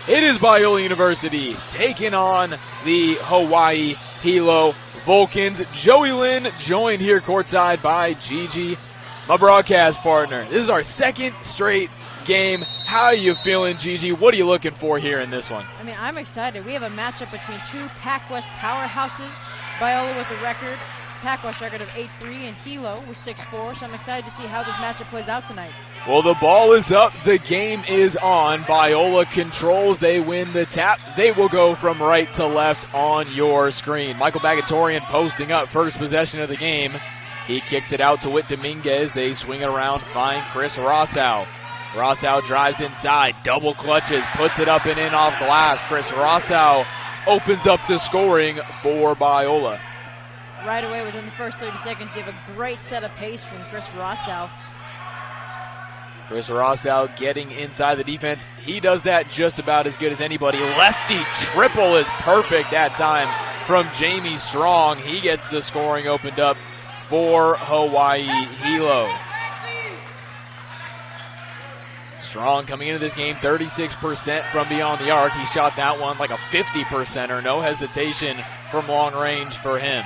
It is Biola University taking on the Hawaii Hilo Vulcans. Joey Lynn joined here courtside by Gigi, my broadcast partner. This is our second straight game. How are you feeling, Gigi? What are you looking for here in this one? I mean, I'm excited. We have a matchup between two Pac-West powerhouses. Biola with a record, Pac-West record of 8-3, and Hilo with 6-4. So I'm excited to see how this matchup plays out tonight. Well, the ball is up. The game is on. Biola controls. They win the tap. They will go from right to left on your screen. Michael Bagatorian posting up first possession of the game. He kicks it out to Whit Dominguez. They swing it around, find Chris Rossow. Rossow drives inside, double clutches, puts it up and in off glass. Chris Rossow opens up the scoring for Biola. Right away within the first 30 seconds, you have a great set of pace from Chris Rossow. Chris Rossow getting inside the defense. He does that just about as good as anybody. Lefty triple is perfect that time from Jamie Strong. He gets the scoring opened up for Hawaii Hilo. Strong coming into this game, 36% from beyond the arc. He shot that one like a 50%er. No hesitation from long range for him.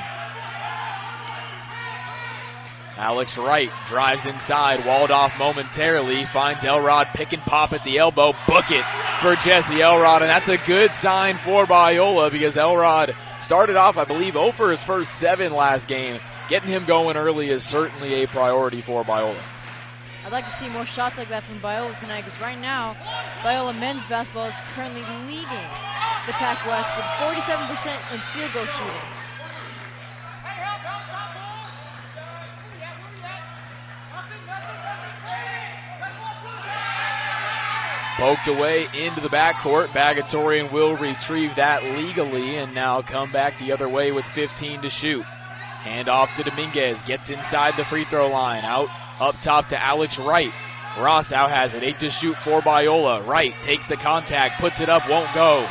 Alex Wright drives inside, walled off momentarily, finds Elrod, pick and pop at the elbow, book it for Jesse Elrod, and that's a good sign for Biola because Elrod started off, I believe, 0 for his first 7 last game. Getting him going early is certainly a priority for Biola. I'd like to see more shots like that from Biola tonight because right now, Biola men's basketball is currently leading the Pac-West with 47% in field goal shooting. Poked away into the backcourt. Bagatorian will retrieve that legally and now come back the other way with 15 to shoot. Hand off to Dominguez. Gets inside the free throw line. Out up top to Alex Wright. Rossow has it. 8 to shoot for Biola. Wright takes the contact. Puts it up. Won't go.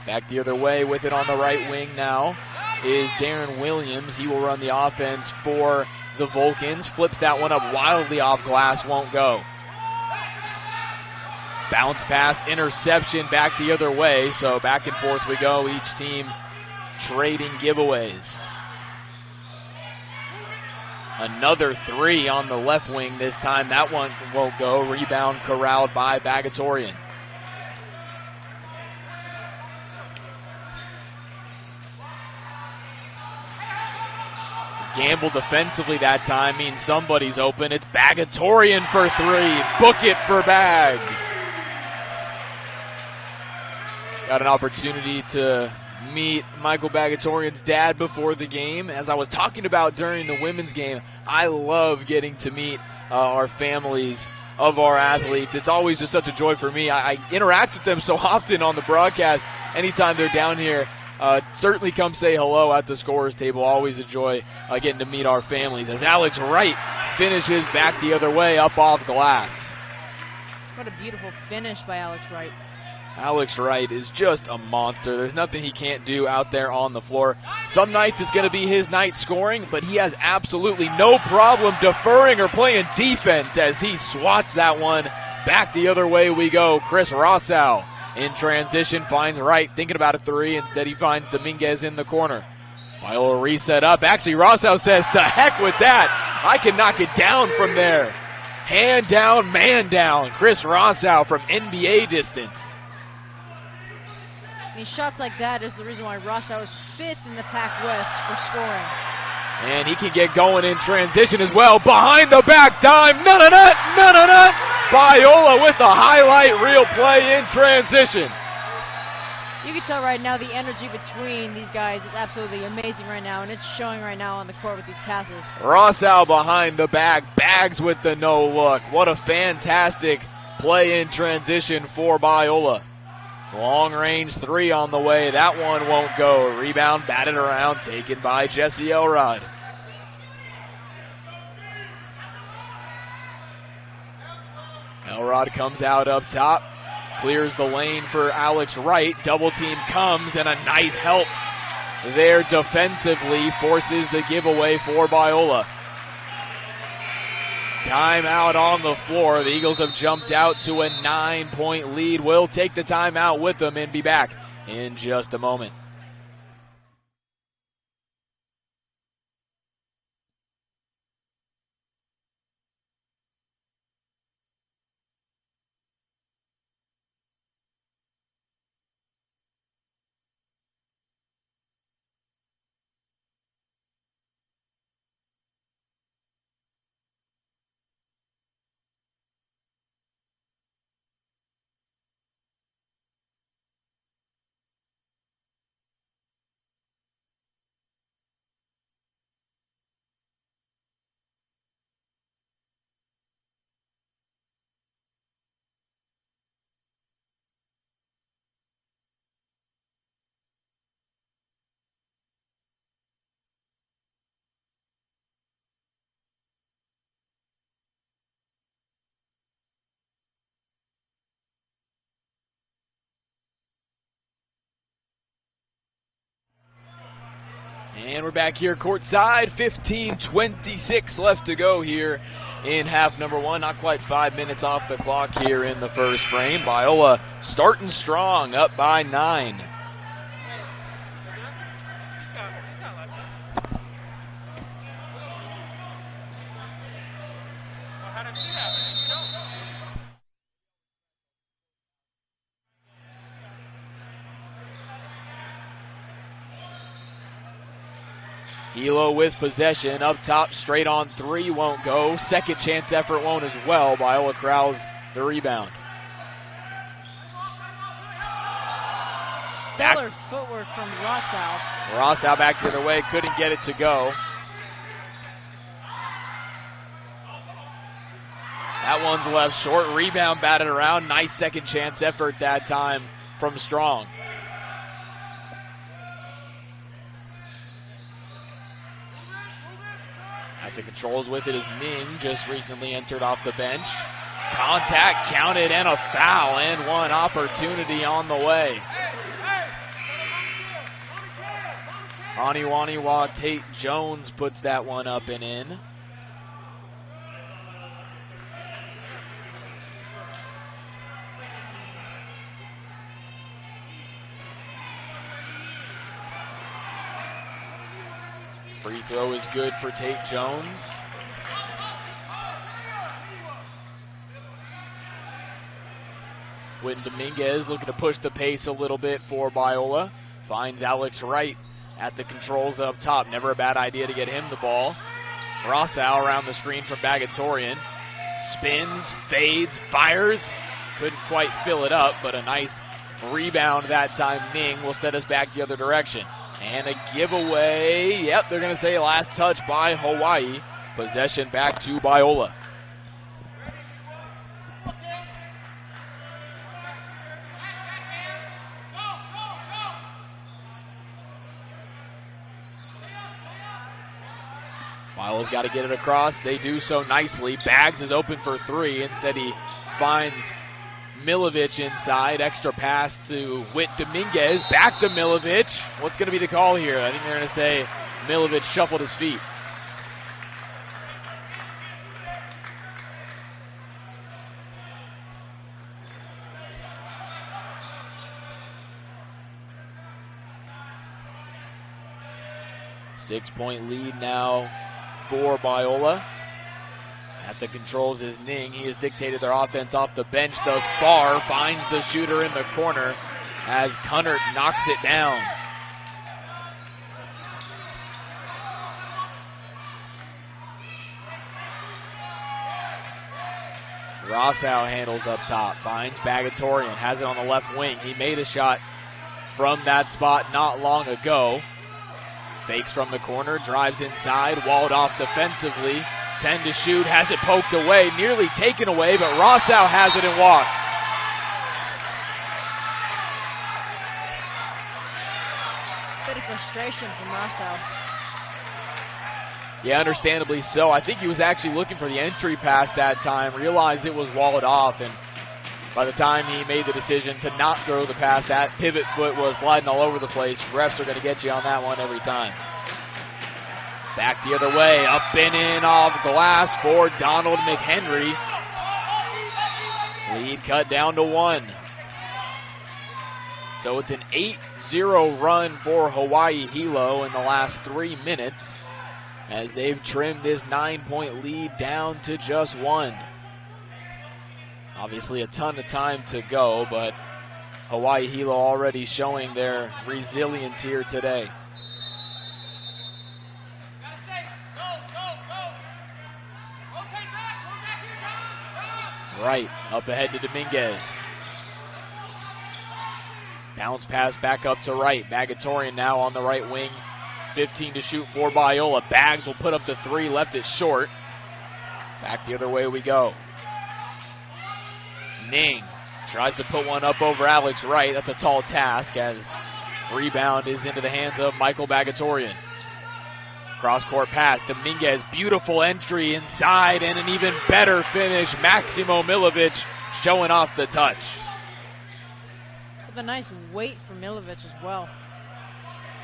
Back the other way with it on the right wing now is Darren Williams. He will run the offense for the Vulcans. Flips that one up wildly off glass, won't go. Bounce pass, interception back the other way. So back and forth we go, each team trading giveaways. Another 3 on the left wing this time. That one won't go. Rebound corralled by Bagatorian. Gamble defensively that time means somebody's open. It's Bagatorian for 3. Book it for Bags. Got an opportunity to meet Michael Bagatorian's dad before the game. As I was talking about during the women's game, I love getting to meet our families of our athletes. It's always just such a joy for me. I interact with them so often on the broadcast anytime they're down here. Certainly come say hello at the scorer's table. Always a joy getting to meet our families. As Alex Wright finishes back the other way up off glass. What a beautiful finish by Alex Wright. Alex Wright is just a monster. There's nothing he can't do out there on the floor. Some nights it's going to be his night scoring, but he has absolutely no problem deferring or playing defense as he swats that one back the other way we go. Chris Rossow in transition finds Wright, thinking about a 3. Instead he finds Dominguez in the corner. Biola reset up. Actually, Rossow says, to heck with that. I can knock it down from there. Hand down, man down. Chris Rossow from NBA distance. I mean, shots like that is the reason why Rossow is 5th in the Pac-West for scoring. And he can get going in transition as well. Behind the back dime. No. Biola with the highlight reel play in transition. You can tell right now the energy between these guys is absolutely amazing right now, and it's showing right now on the court with these passes. Rossow behind the back. Bags with the no look. What a fantastic play in transition for Biola. Long range 3 on the way. That one won't go. Rebound batted around, taken by Jesse Elrod. Elrod comes out up top. Clears the lane for Alex Wright. Double team comes and a nice help there defensively. Forces the giveaway for Biola. Timeout on the floor. The Eagles have jumped out to a 9-point lead. We'll take the timeout with them and be back in just a moment. And we're back here courtside, 15:26 left to go here in half number one. Not quite 5 minutes off the clock here in the first frame. Biola starting strong, up by 9. Hilo with possession, up top, straight on three, won't go. Second chance effort won't as well. Biola corrals the rebound. Stellar footwork from Rossow. Rossow back the other way, couldn't get it to go. That one's left short, rebound batted around. Nice second chance effort that time from Strong. At the controls with it is Ning, just recently entered off the bench. Contact counted and a foul, and one opportunity on the way. Aniwaniwa Tate Jones puts that one up and in. Free throw is good for Tate Jones. Quentin Dominguez looking to push the pace a little bit for Biola. Finds Alex Wright at the controls up top. Never a bad idea to get him the ball. Rossow around the screen from Bagatorian. Spins, fades, fires. Couldn't quite fill it up, but a nice rebound that time. Ning will set us back the other direction. And a giveaway. Yep, they're going to say last touch by Hawaii. Possession back to Biola. Biola's got to get it across. They do so nicely. Baggs is open for three. Instead, he finds Milovic inside. Extra pass to Whit Dominguez. Back to Milovic. What's going to be the call here? I think they're going to say Milovic shuffled his feet. Six-point lead now for Biola. At the controls is Ning. He has dictated their offense off the bench thus far. Finds the shooter in the corner as Cunnert knocks it down. Rossow handles up top. Finds Bagatorian. Has it on the left wing. He made a shot from that spot not long ago. Fakes from the corner. Drives inside. Walled off defensively. 10 to shoot, has it poked away, nearly taken away, but Rossow has it and walks. Bit of frustration from Rossow. Yeah, understandably so. I think he was actually looking for the entry pass that time, realized it was walled off, and by the time he made the decision to not throw the pass, that pivot foot was sliding all over the place. Refs are going to get you on that one every time. Back the other way, up and in off glass for Donald McHenry. Lead cut down to 1. So it's an 8-0 run for Hawaii Hilo in the last 3 minutes as they've trimmed this 9-point lead down to just 1. Obviously a ton of time to go, but Hawaii Hilo already showing their resilience here today. Right, up ahead to Dominguez. Bounce pass back up to right. Bagatorian now on the right wing. 15 to shoot for Biola. Bags will put up the 3, left it short. Back the other way we go. Ning tries to put one up over Alex Wright. That's a tall task as rebound is into the hands of Michael Bagatorian. Cross-court pass. Dominguez, beautiful entry inside and an even better finish. Maximo Milovic showing off the touch. With a nice weight for Milovic as well.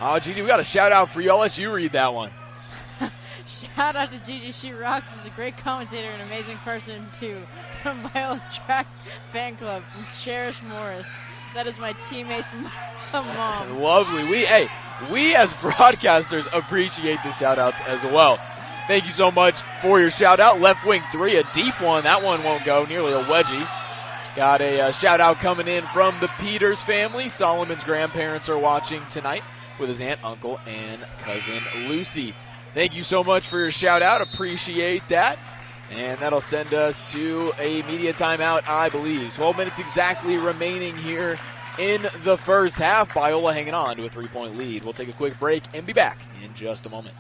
Oh, Gigi, we got a shout-out for you. I'll let you read that one. Shout out to Gigi. She rocks. Is a great commentator and amazing person too. From Biola Track Fan Club from Cherish Morris. That is my teammate's mom. Lovely. We as broadcasters appreciate the shout-outs as well. Thank you so much for your shout-out. Left wing 3, a deep one. That one won't go. Nearly a wedgie. Got a shout-out coming in from the Peters family. Solomon's grandparents are watching tonight with his aunt, uncle, and cousin Lucy. Thank you so much for your shout-out. Appreciate that. And that'll send us to a media timeout, I believe. 12 minutes exactly remaining here in the first half. Biola hanging on to a 3-point lead. We'll take a quick break and be back in just a moment.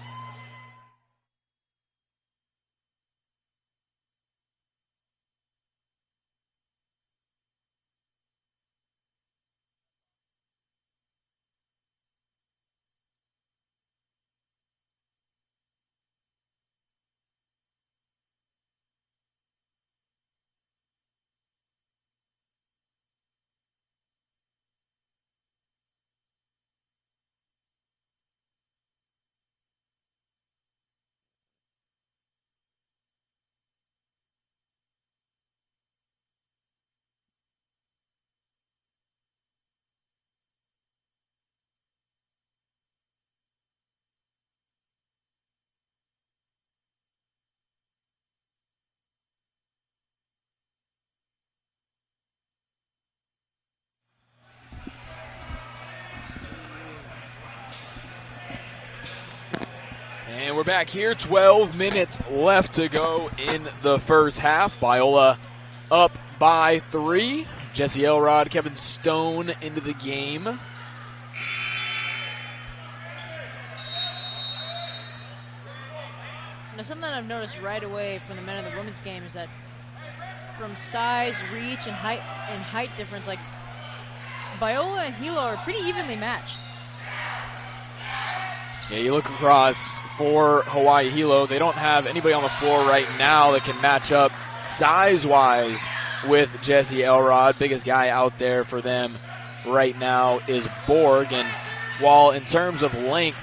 And we're back here, 12 minutes left to go in the first half. Biola up by 3. Jesse Elrod, Kevin Stone into the game. Now, something I've noticed right away from the men and the women's game is that from size, reach, and height difference, like Biola and Hilo are pretty evenly matched. Yeah, you look across for Hawaii Hilo. They don't have anybody on the floor right now that can match up size-wise with Jesse Elrod. Biggest guy out there for them right now is Borg. And while in terms of length,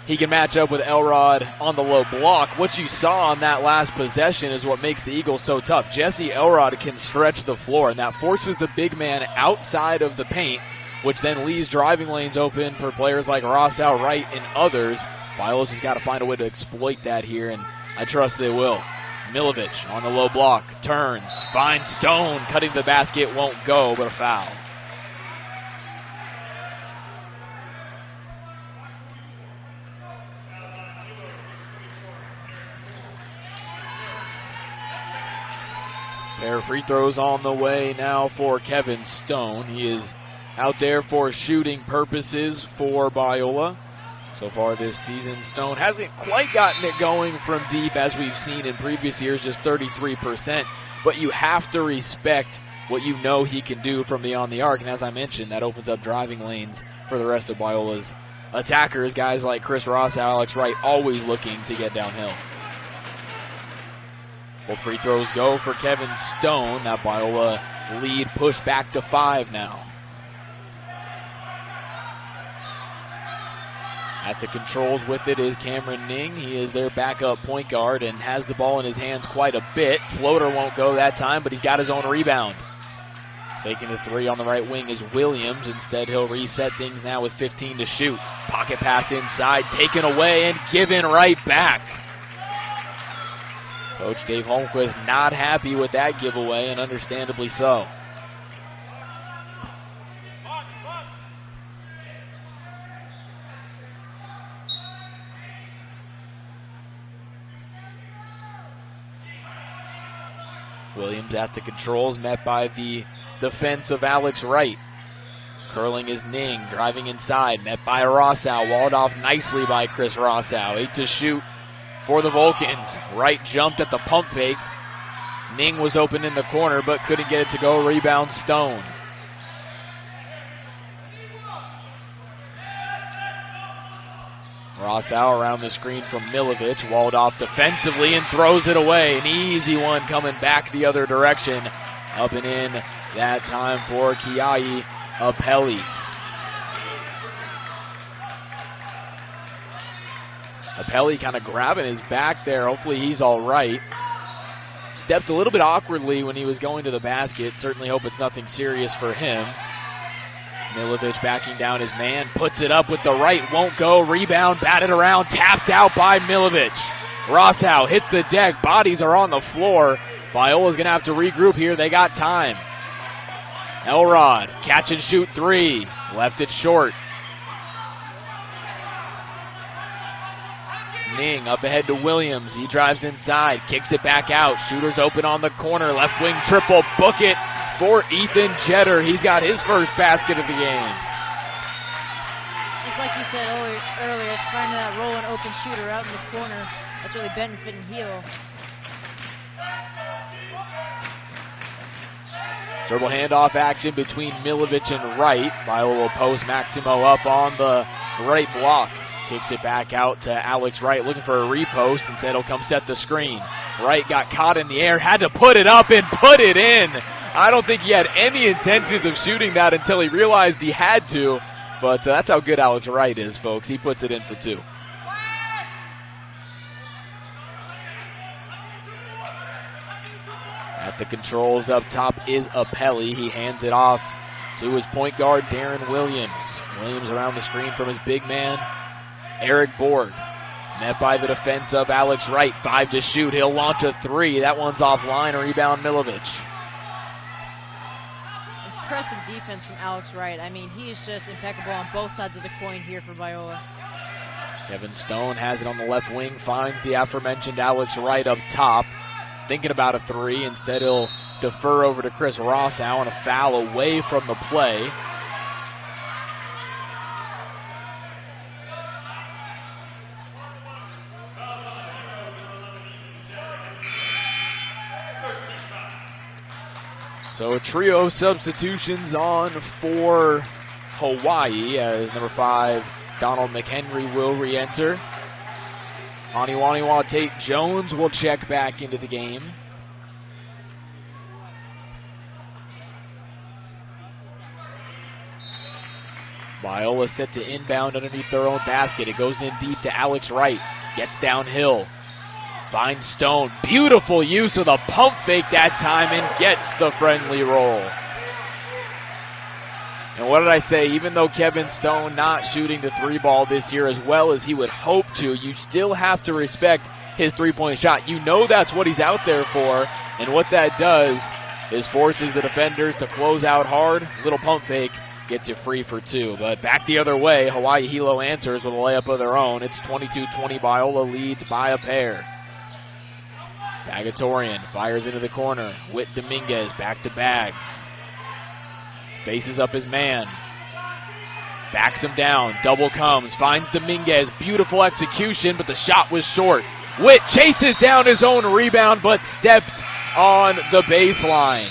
he can match up with Elrod on the low block, what you saw on that last possession is what makes the Eagles so tough. Jesse Elrod can stretch the floor, and that forces the big man outside of the paint, which then leaves driving lanes open for players like Rossau Wright and others. Biola's has got to find a way to exploit that here, and I trust they will. Milovic on the low block, turns, finds Stone, cutting the basket, won't go, but a foul. Pair of free throws on the way now for Kevin Stone. He is out there for shooting purposes for Biola. So far this season, Stone hasn't quite gotten it going from deep as we've seen in previous years, just 33%. But you have to respect what you know he can do from beyond the arc. And as I mentioned, that opens up driving lanes for the rest of Biola's attackers, guys like Chris Ross, Alex Wright, always looking to get downhill. Both free throws go for Kevin Stone. That Biola lead pushed back to 5 now. At the controls with it is Cameron Ning. He is their backup point guard and has the ball in his hands quite a bit. Floater won't go that time, but he's got his own rebound. Faking the three on the right wing is Williams. Instead, he'll reset things now with 15 to shoot. Pocket pass inside, taken away and given right back. Coach Dave Holmquist not happy with that giveaway, and understandably so. Williams at the controls, met by the defense of Alex Wright. Curling is Ning, driving inside, met by Rossow, walled off nicely by Chris Rossow. 8 to shoot for the Vulcans. Wright jumped at the pump fake. Ning was open in the corner, but couldn't get it to go. Rebound Stone. Rossow around the screen from Milovic, walled off defensively and throws it away. An easy one coming back the other direction. Up and in that time for Kiai Apelli. Apelli kind of grabbing his back there. Hopefully he's all right. Stepped a little bit awkwardly when he was going to the basket. Certainly hope it's nothing serious for him. Milovic backing down his man, puts it up with the right, won't go. Rebound, batted around, tapped out by Milovic. Rossow hits the deck, bodies are on the floor. Biola's going to have to regroup here, they got time. Elrod, catch and shoot three, left it short. Ning up ahead to Williams, he drives inside, kicks it back out. Shooters open on the corner, left wing triple, book it for Ethan Jeter. He's got his first basket of the game. It's like you said earlier, finding that rolling open shooter out in the corner. That's really benefiting Hilo. Dribble handoff action between Milovic and Wright. Biola will post Maximo up on the right block. Kicks it back out to Alex Wright, looking for a repost. Instead, he'll come set the screen. Wright got caught in the air, had to put it up and put it in. I don't think he had any intentions of shooting that until he realized he had to. But that's how good Alex Wright is, folks. He puts it in for two. At the controls up top is Apelli. He hands it off to his point guard, Darren Williams. Williams around the screen from his big man, Eric Borg. Met by the defense of Alex Wright. 5 to shoot. He'll launch a three. That one's offline. Rebound Milovic. Impressive defense from Alex Wright. I mean, he is just impeccable on both sides of the coin here for Biola. Kevin Stone has it on the left wing. Finds the aforementioned Alex Wright up top. Thinking about a three. Instead, he'll defer over to Chris Rossow on a foul away from the play. So a trio of substitutions on for Hawaii as number 5, Donald McHenry, will re-enter. Aniwaniwa Tate Jones will check back into the game. Biola set to inbound underneath their own basket. It goes in deep to Alex Wright. Gets downhill. Finds Stone. Beautiful use of the pump fake that time and gets the friendly roll. And what did I say? Even though Kevin Stone not shooting the three ball this year as well as he would hope to, you still have to respect his three-point shot. You know that's what he's out there for, and what that does is forces the defenders to close out hard. Little pump fake gets you free for two. But back the other way, Hawaii Hilo answers with a layup of their own. It's 22-20. Biola leads by a pair. Bagatorian fires into the corner. Whit Dominguez back to Bags. Faces up his man. Backs him down. Double comes. Finds Dominguez. Beautiful execution, but the shot was short. Whit chases down his own rebound, but steps on the baseline.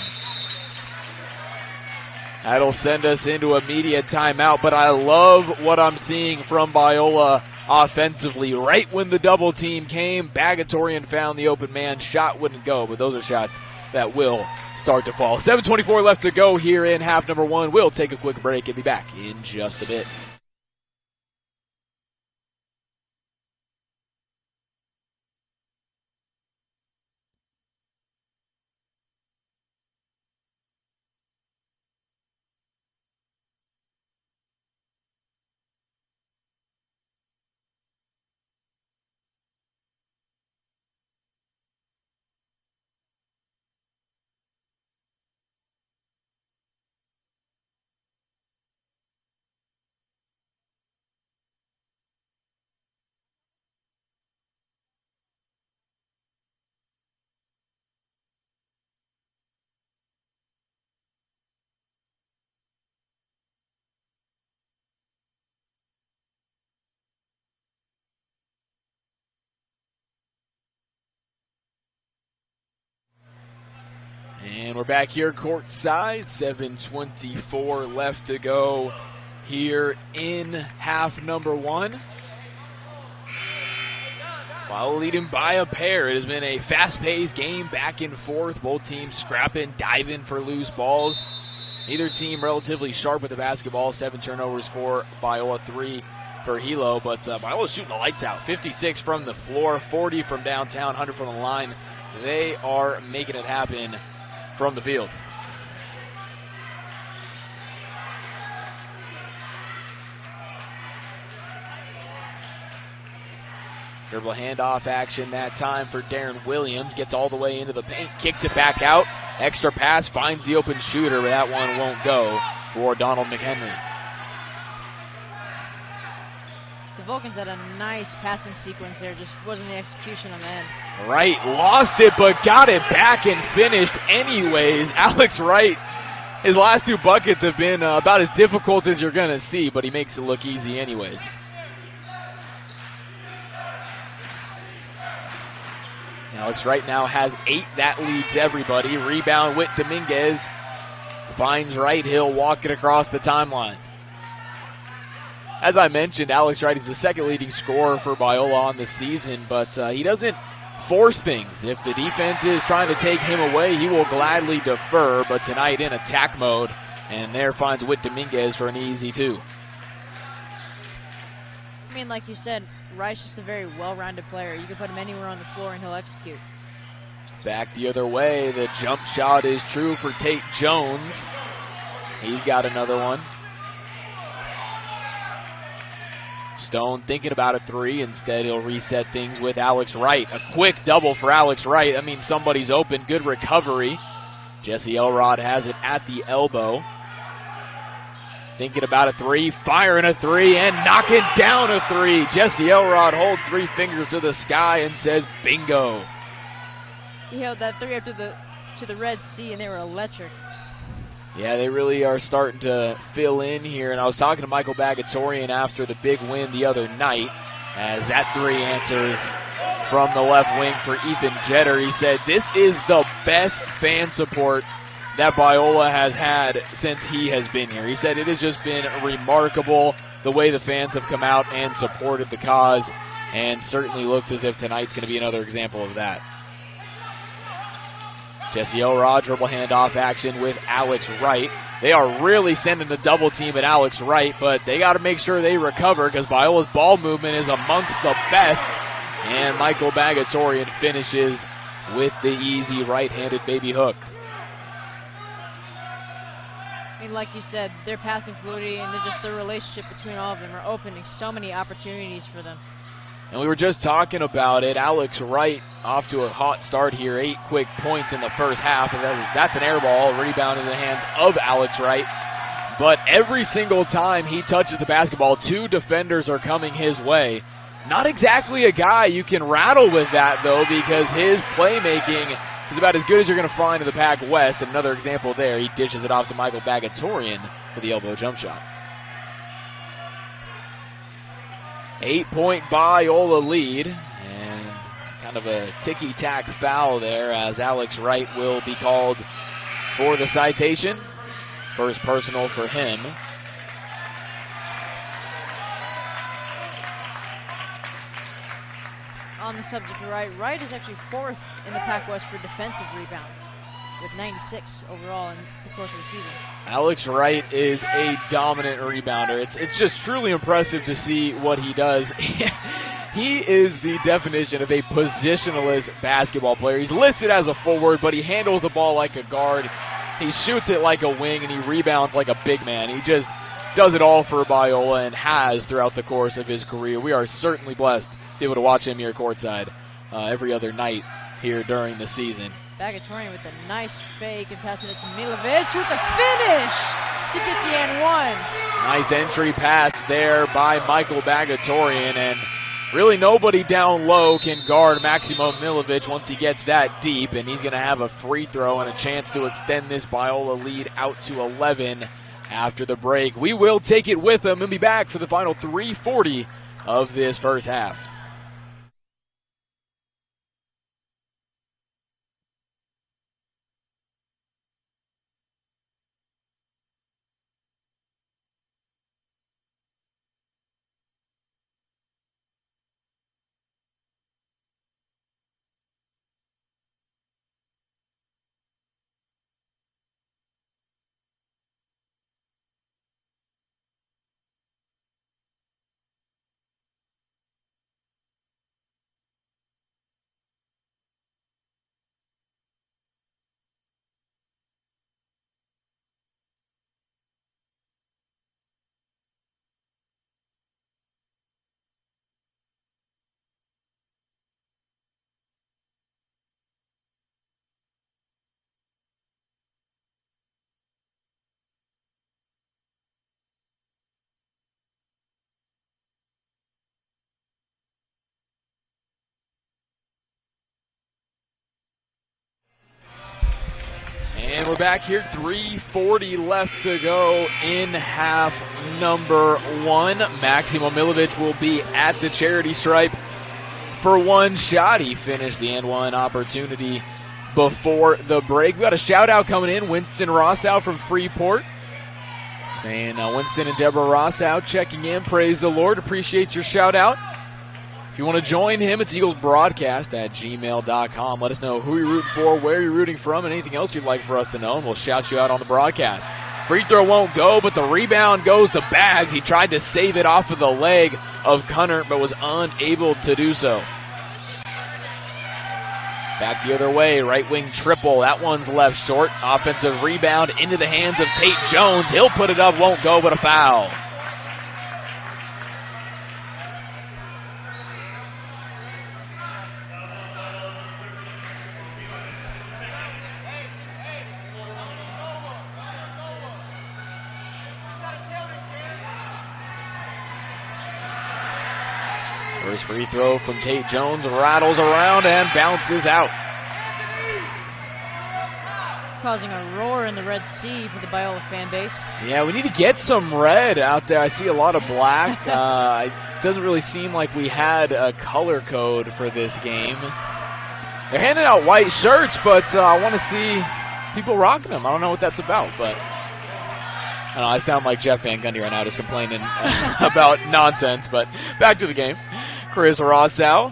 That'll send us into a media timeout, but I love what I'm seeing from Biola offensively. Right when the double team came, Bagatorian found the open man. Shot wouldn't go, but those are shots that will start to fall. 7:24 left to go here in half number one. We'll take a quick break and be back in just a bit. And we're back here courtside, 7:24 left to go here in half number one. While leading by a pair, it has been a fast-paced game, back and forth. Both teams scrapping, diving for loose balls. Neither team relatively sharp with the basketball. 7 turnovers for Biola, 3 for Hilo. But Biola's shooting the lights out. 56 from the floor, 40 from downtown, 100 from the line. They are making it happen from the field. Dribble handoff action that time for Darren Williams. Gets all the way into the paint, kicks it back out. Extra pass, finds the open shooter, but that one won't go for Donald McHenry. The Vulcans had a nice passing sequence there, just wasn't the execution on the end. Wright lost it, but got it back and finished anyways. Alex Wright, his last 2 buckets have been about as difficult as you're going to see, but he makes it look easy anyways. Alex Wright now has 8. That leads everybody. Rebound with Dominguez. Finds Wright. He'll walk it across the timeline. As I mentioned, Alex Wright is the second leading scorer for Biola on the season, but he doesn't force things. If the defense is trying to take him away, he will gladly defer, but tonight in attack mode, and there finds Whit Dominguez for an easy 2. I mean, like you said, Wright's just a very well-rounded player. You can put him anywhere on the floor and he'll execute. Back the other way, the jump shot is true for Tate Jones. He's got another one. Stone thinking about a 3. Instead, he'll reset things with Alex Wright. A quick double for Alex Wright. That means somebody's open. Good recovery. Jesse Elrod has it at the elbow. Thinking about a 3, firing a 3, and knocking down a 3. Jesse Elrod holds 3 fingers to the sky and says, bingo. He held that 3 up to the Red Sea, and they were electric. Yeah, they really are starting to fill in here. And I was talking to Michael Bagatorian after the big win the other night, as that 3 answers from the left wing for Ethan Jeter. He said, this is the best fan support that Biola has had since he has been here. He said it has just been remarkable the way the fans have come out and supported the cause, and certainly looks as if tonight's going to be another example of that. Jesse Elrod, dribble handoff action with Alex Wright. They are really sending the double team at Alex Wright, but they got to make sure they recover because Biola's ball movement is amongst the best. And Michael Bagatorian finishes with the easy right-handed baby hook. I mean, like you said, their passing fluidity and their relationship between all of them are opening so many opportunities for them. And we were just talking about it. Alex Wright off to a hot start here. 8 quick points in the first half. And that's an air ball. Rebound in the hands of Alex Wright. But every single time he touches the basketball, 2 defenders are coming his way. Not exactly a guy you can rattle with that, though, because his playmaking is about as good as you're going to find in the Pac West. And another example there, he dishes it off to Michael Bagatorian for the elbow jump shot. 8-point Biola lead, and kind of a ticky-tack foul there as Alex Wright will be called for the citation. First personal for him. On the subject of Wright is actually 4th in the Pac West for defensive rebounds, with 96 overall in the course of the season. Alex Wright is a dominant rebounder. It's just truly impressive to see what he does. He is the definition of a positionless basketball player. He's listed as a forward, but he handles the ball like a guard. He shoots it like a wing, and he rebounds like a big man. He just does it all for Biola and has throughout the course of his career. We are certainly blessed to be able to watch him here courtside every other night here during the season. Bagatorian with a nice fake and passing it to Milovic with a finish to get the and one. Nice entry pass there by Michael Bagatorian, and really nobody down low can guard Maximo Milovic once he gets that deep, and he's going to have a free throw and a chance to extend this Biola lead out to 11 after the break. We will take it with him and be back for the final 3:40 of this first half. we're back here. 3:40 left to go in half number 1. Maximo Milovic will be at the charity stripe for one shot. He finished the and one opportunity before the break. We got a shout out coming in. Winston Rossow from Freeport saying, Winston and Deborah Rossow checking in. Praise the Lord. Appreciate your shout out. If you want to join him, it's eaglesbroadcast@gmail.com. Let us know who you're rooting for, where you're rooting from, and anything else you'd like for us to know, and we'll shout you out on the broadcast. Free throw won't go, but the rebound goes to Bags. He tried to save it off of the leg of Cunnert, but was unable to do so. Back the other way, right wing triple. That one's left short. Offensive rebound into the hands of Tate Jones. He'll put it up, won't go, but a foul. First free throw from Tate Jones, rattles around and bounces out. Causing a roar in the Red Sea for the Biola fan base. Yeah, we need to get some red out there. I see a lot of black. It doesn't really seem like we had a color code for this game. They're handing out white shirts, but I want to see people rocking them. I don't know what that's about, but I don't know, I sound like Jeff Van Gundy right now, just complaining about nonsense. But back to the game. Chris Rossow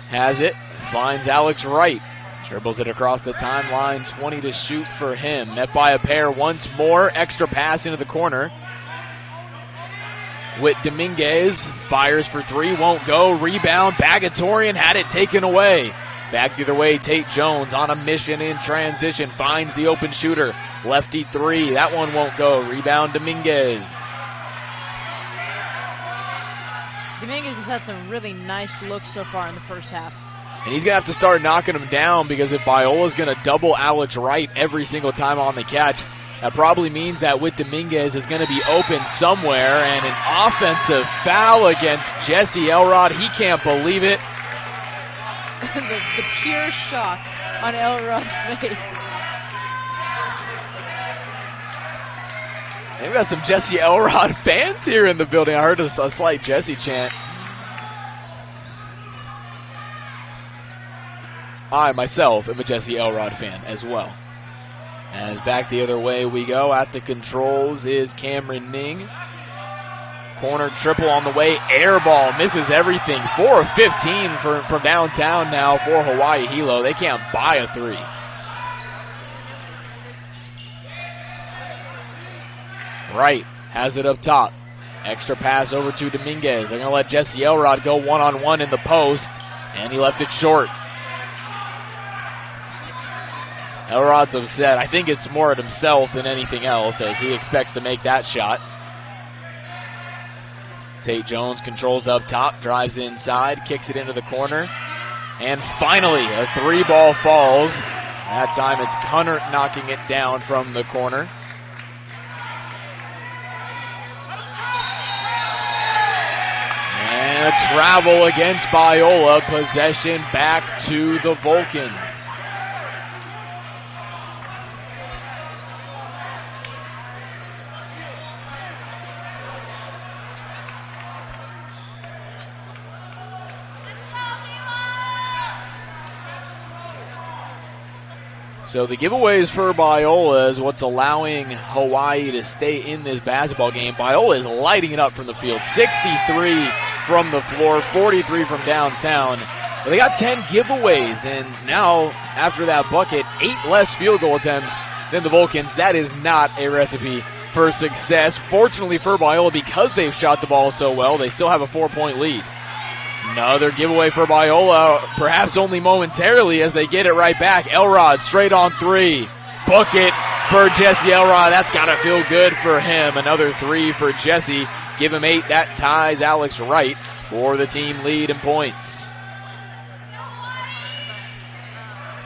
has it, finds Alex Wright, dribbles it across the timeline, 20 to shoot for him. Met by a pair once more, extra pass into the corner. Whit Dominguez fires for three, won't go, rebound, Bagatorian had it taken away. Back the other way, Tate Jones on a mission in transition, finds the open shooter. Lefty three, that one won't go, rebound Dominguez. Dominguez has had some really nice looks so far in the first half. And he's going to have to start knocking him down, because if Biola's going to double Alex Wright every single time on the catch, that probably means that Whit Dominguez is going to be open somewhere. And an offensive foul against Jesse Elrod. He can't believe it. the pure shock on Elrod's face. We've got some Jesse Elrod fans here in the building. I heard a slight Jesse chant. I, myself, am a Jesse Elrod fan as well. As back the other way we go. At the controls is Cameron Ning. Corner triple on the way. Air ball misses everything. 4 of 15 from downtown now for Hawaii Hilo. They can't buy a three. Wright has it up top. Extra pass over to Dominguez. They're going to let Jesse Elrod go one-on-one in the post, and he left it short. Elrod's upset. I think it's more at himself than anything else, as he expects to make that shot. Tate Jones controls up top, drives inside, kicks it into the corner, and finally a three ball falls. That time it's Cunnert knocking it down from the corner. And a travel against Biola. Possession back to the Vulcans. So the giveaways for Biola is what's allowing Hawaii to stay in this basketball game. Biola is lighting it up from the field. 63 from the floor, 43 from downtown. But they got 10 giveaways, and now, after that bucket, 8 less field goal attempts than the Vulcans. That is not a recipe for success. Fortunately for Biola, because they've shot the ball so well, they still have a 4-point lead. Another giveaway for Biola, perhaps only momentarily, as they get it right back. Elrod straight on three. Book it for Jesse Elrod. That's got to feel good for him. Another three for Jesse. Give him 8. That ties Alex Wright for the team lead in points.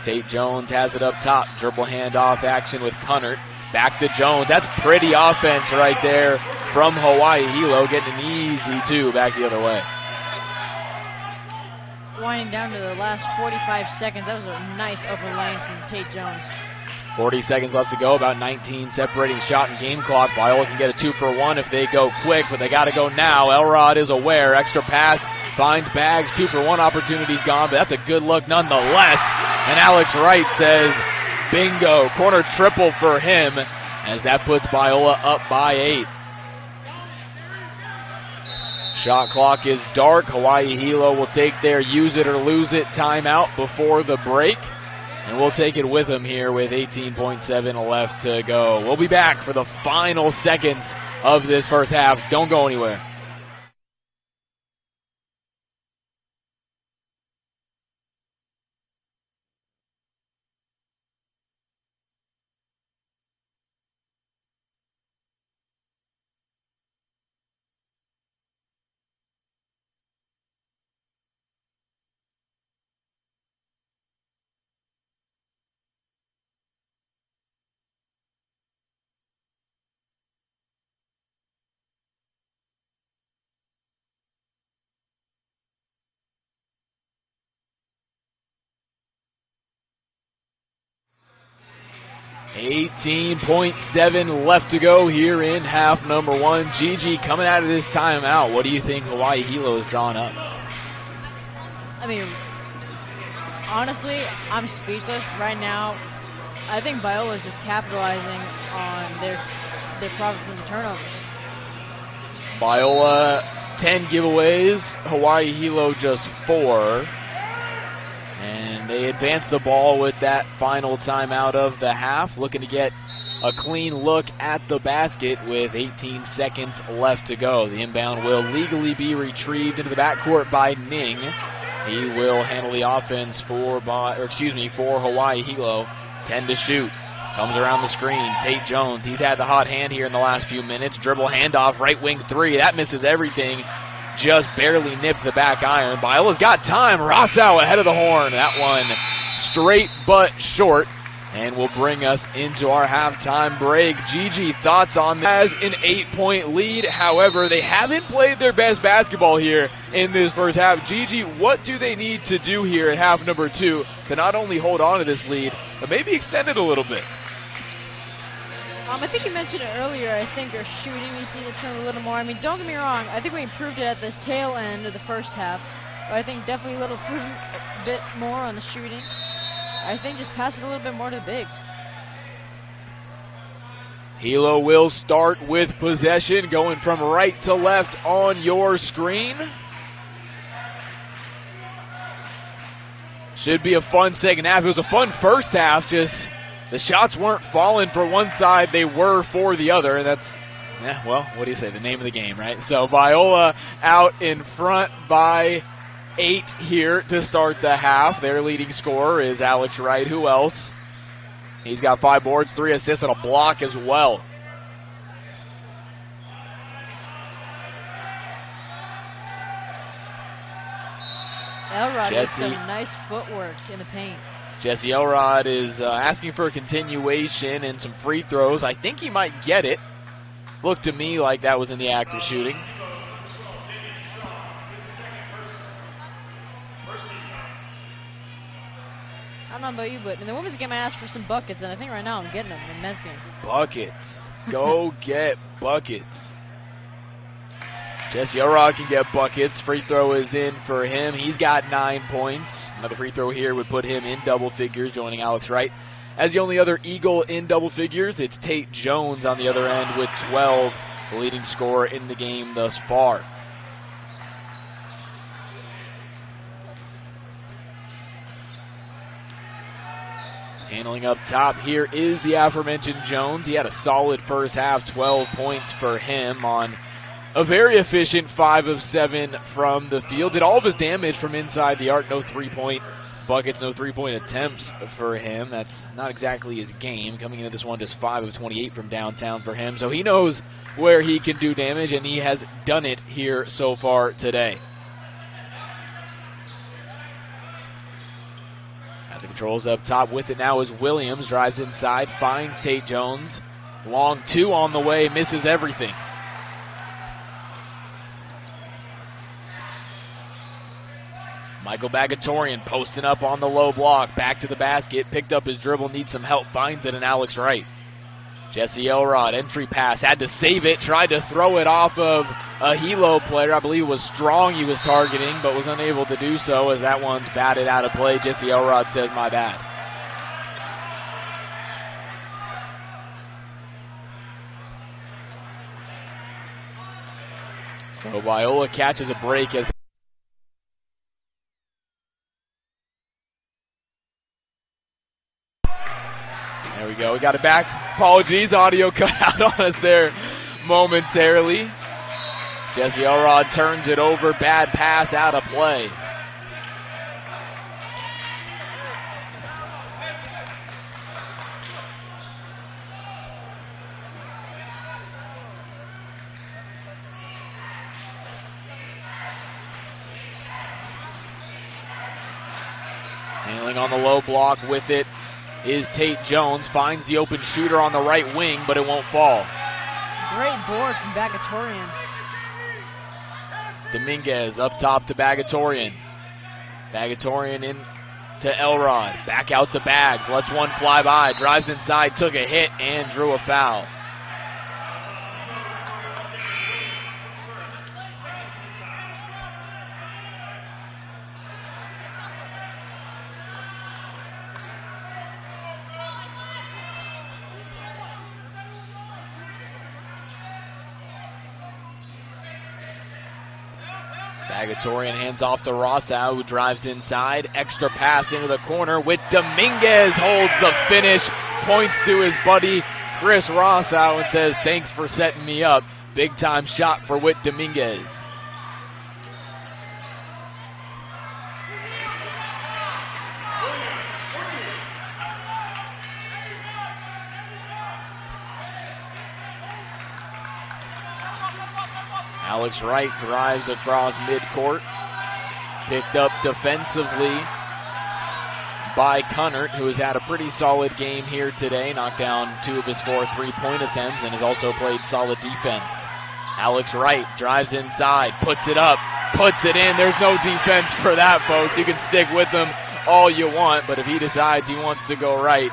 Tate Jones has it up top. Dribble handoff action with Cunnert. Back to Jones. That's pretty offense right there from Hawaii Hilo. Getting an easy 2 back the other way. Winding down to the last 45 seconds. That was a nice upper lane from Tate Jones. 40 seconds left to go, about 19 separating shot and game clock. Biola can get a 2-for-1 if they go quick, but they got to go now. Elrod is aware. Extra pass finds Bags. 2-for-1 opportunity's gone, but that's a good look nonetheless. And Alex Wright says, bingo. Corner triple for him as that puts Biola up by 8. Shot clock is dark. Hawaii Hilo will take their use it or lose it timeout before the break. And we'll take it with them here with 18.7 left to go. We'll be back for the final seconds of this first half. Don't go anywhere. $18.7 left to go here in half number 1. Gigi coming out of this timeout. What do you think Hawaii Hilo is drawing up? I mean, honestly, I'm speechless right now. I think Biola is just capitalizing on their profit from the turnovers. Biola 10 giveaways, Hawaii Hilo just 4. And they advance the ball with that final timeout of the half, looking to get a clean look at the basket with 18 seconds left to go. The inbound will legally be retrieved into the backcourt by Ning. He will handle the offense for Hawaii Hilo. 10 to shoot. Comes around the screen. Tate Jones, he's had the hot hand here in the last few minutes. Dribble handoff, right wing 3. That misses everything. Just barely nipped the back iron. Biola's got time. Rossau ahead of the horn. That one straight but short. And will bring us into our halftime break. Gigi, thoughts on that? As an 8-point lead. However, they haven't played their best basketball here in this first half. Gigi, what do they need to do here at half number 2 to not only hold on to this lead, but maybe extend it a little bit? I think you mentioned it earlier. I think their shooting needs to turn a little more. I mean, don't get me wrong. I think we improved it at the tail end of the first half. But I think definitely a bit more on the shooting. I think just pass it a little bit more to the bigs. Hilo will start with possession, going from right to left on your screen. Should be a fun second half. It was a fun first half, just the shots weren't falling for one side, they were for the other. And that's, what do you say? The name of the game, right? So Biola out in front by 8 here to start the half. Their leading scorer is Alex Wright. Who else? He's got 5 boards, 3 assists, and a block as well. Elrod has some nice footwork in the paint. Jesse Elrod is asking for a continuation and some free throws. I think he might get it. Looked to me like that was in the act of shooting. I don't know about you, but in the women's game I asked for some buckets, and I think right now I'm getting them in the men's game. Buckets. Go get buckets. Jesse Elrod can get buckets. Free throw is in for him. He's got 9 points. Another free throw here would put him in double figures, joining Alex Wright. As the only other Eagle in double figures, it's Tate Jones on the other end with 12, the leading scorer in the game thus far. Handling up top here is the aforementioned Jones. He had a solid first half, 12 points for him on a very efficient 5 of 7 from the field. Did all of his damage from inside the arc. No 3-point buckets, no 3-point attempts for him. That's not exactly his game. Coming into this one, just 5 of 28 from downtown for him. So he knows where he can do damage, and he has done it here so far today. At the controls up top with it now is Williams. Drives inside, finds Tate Jones. Long 2 on the way, misses everything. Michael Bagatorian posting up on the low block. Back to the basket. Picked up his dribble. Needs some help. Finds it in Alex Wright. Jesse Elrod, entry pass. Had to save it. Tried to throw it off of a Hilo player. I believe it was Strong he was targeting, but was unable to do so as that one's batted out of play. Jesse Elrod says, my bad. So Viola catches a break as there we go. We got it back. Apologies, audio cut out on us there momentarily. Jesse Elrod turns it over. Bad pass out of play. Handling on the low block with it is Tate Jones. Finds the open shooter on the right wing, but it won't fall. Great board from Bagatorian. Dominguez up top to Bagatorian. Bagatorian in to Elrod. Back out to Bags. Lets one fly by. Drives inside, took a hit, and drew a foul. Bagatorian hands off to Rossau, who drives inside. Extra pass into the corner with Dominguez. Holds the finish. Points to his buddy Chris Rossau and says, thanks for setting me up. Big time shot for Whit Dominguez. Alex Wright drives across midcourt. Picked up defensively by Cunnert, who has had a pretty solid game here today. Knocked down 2 of his 4 3-point attempts and has also played solid defense. Alex Wright drives inside, puts it up, puts it in. There's no defense for that, folks. You can stick with him all you want, but if he decides he wants to go right,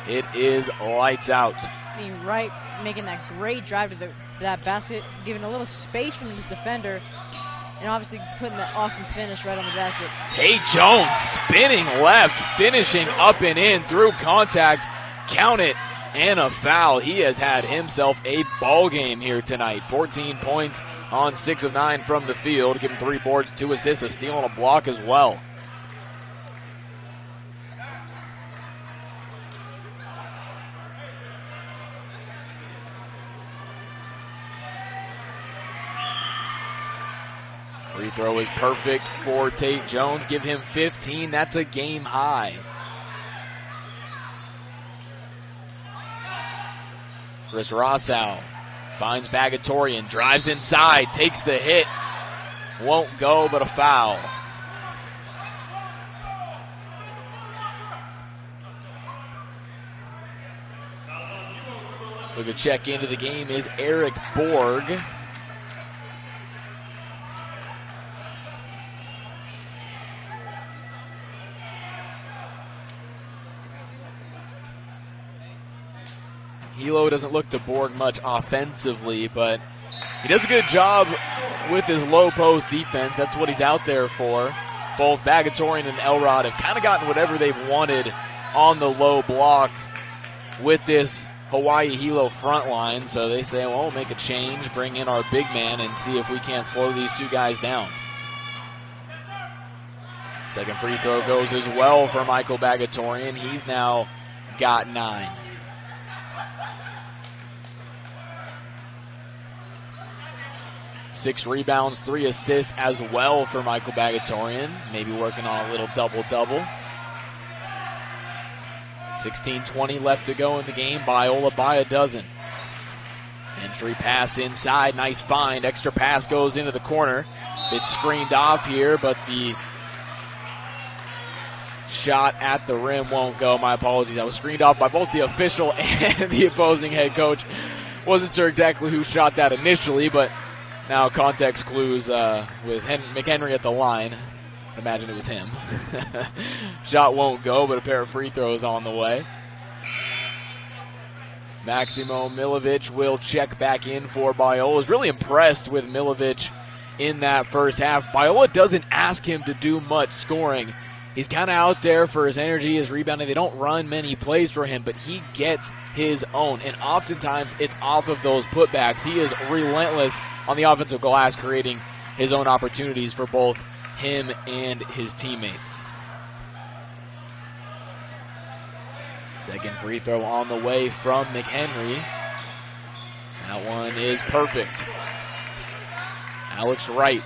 it is lights out. Wright making that great drive to that basket, giving a little space from his defender, and obviously putting that awesome finish right on the basket. Tate Jones spinning left, finishing up and in through contact. Count it, and a foul. He has had himself a ball game here tonight. 14 points on 6 of 9 from the field. Give him 3 boards, 2 assists, a steal, and a block as well. Free throw is perfect for Tate Jones. Give him 15. That's a game high. Chris Rossau finds Bagatorian, drives inside, takes the hit. Won't go, but a foul. Look at check into the game is Eric Borg. Hilo doesn't look to Borg much offensively, but he does a good job with his low post defense. That's what he's out there for. Both Bagatorian and Elrod have kind of gotten whatever they've wanted on the low block with this Hawaii Hilo front line. So they say, well, we'll make a change, bring in our big man, and see if we can't slow these 2 guys down. Second free throw goes as well for Michael Bagatorian. He's now got 9. Six rebounds, 3 assists as well for Michael Bagatorian. Maybe working on a little double-double. 16:20 left to go in the game. Biola by a dozen. Entry pass inside. Nice find. Extra pass goes into the corner. It's screened off here, but the shot at the rim won't go. My apologies. That was screened off by both the official and the opposing head coach. Wasn't sure exactly who shot that initially, but now context clues with McHenry at the line. Imagine it was him. Shot won't go, but a pair of free throws on the way. Maximo Milovic will check back in for Biola. Was really impressed with Milovic in that first half. Biola doesn't ask him to do much scoring. He's kind of out there for his energy, his rebounding. They don't run many plays for him, but he gets his own. And oftentimes it's off of those putbacks. He is relentless on the offensive glass, creating his own opportunities for both him and his teammates. Second free throw on the way from McHenry. That one is perfect. Alex Wright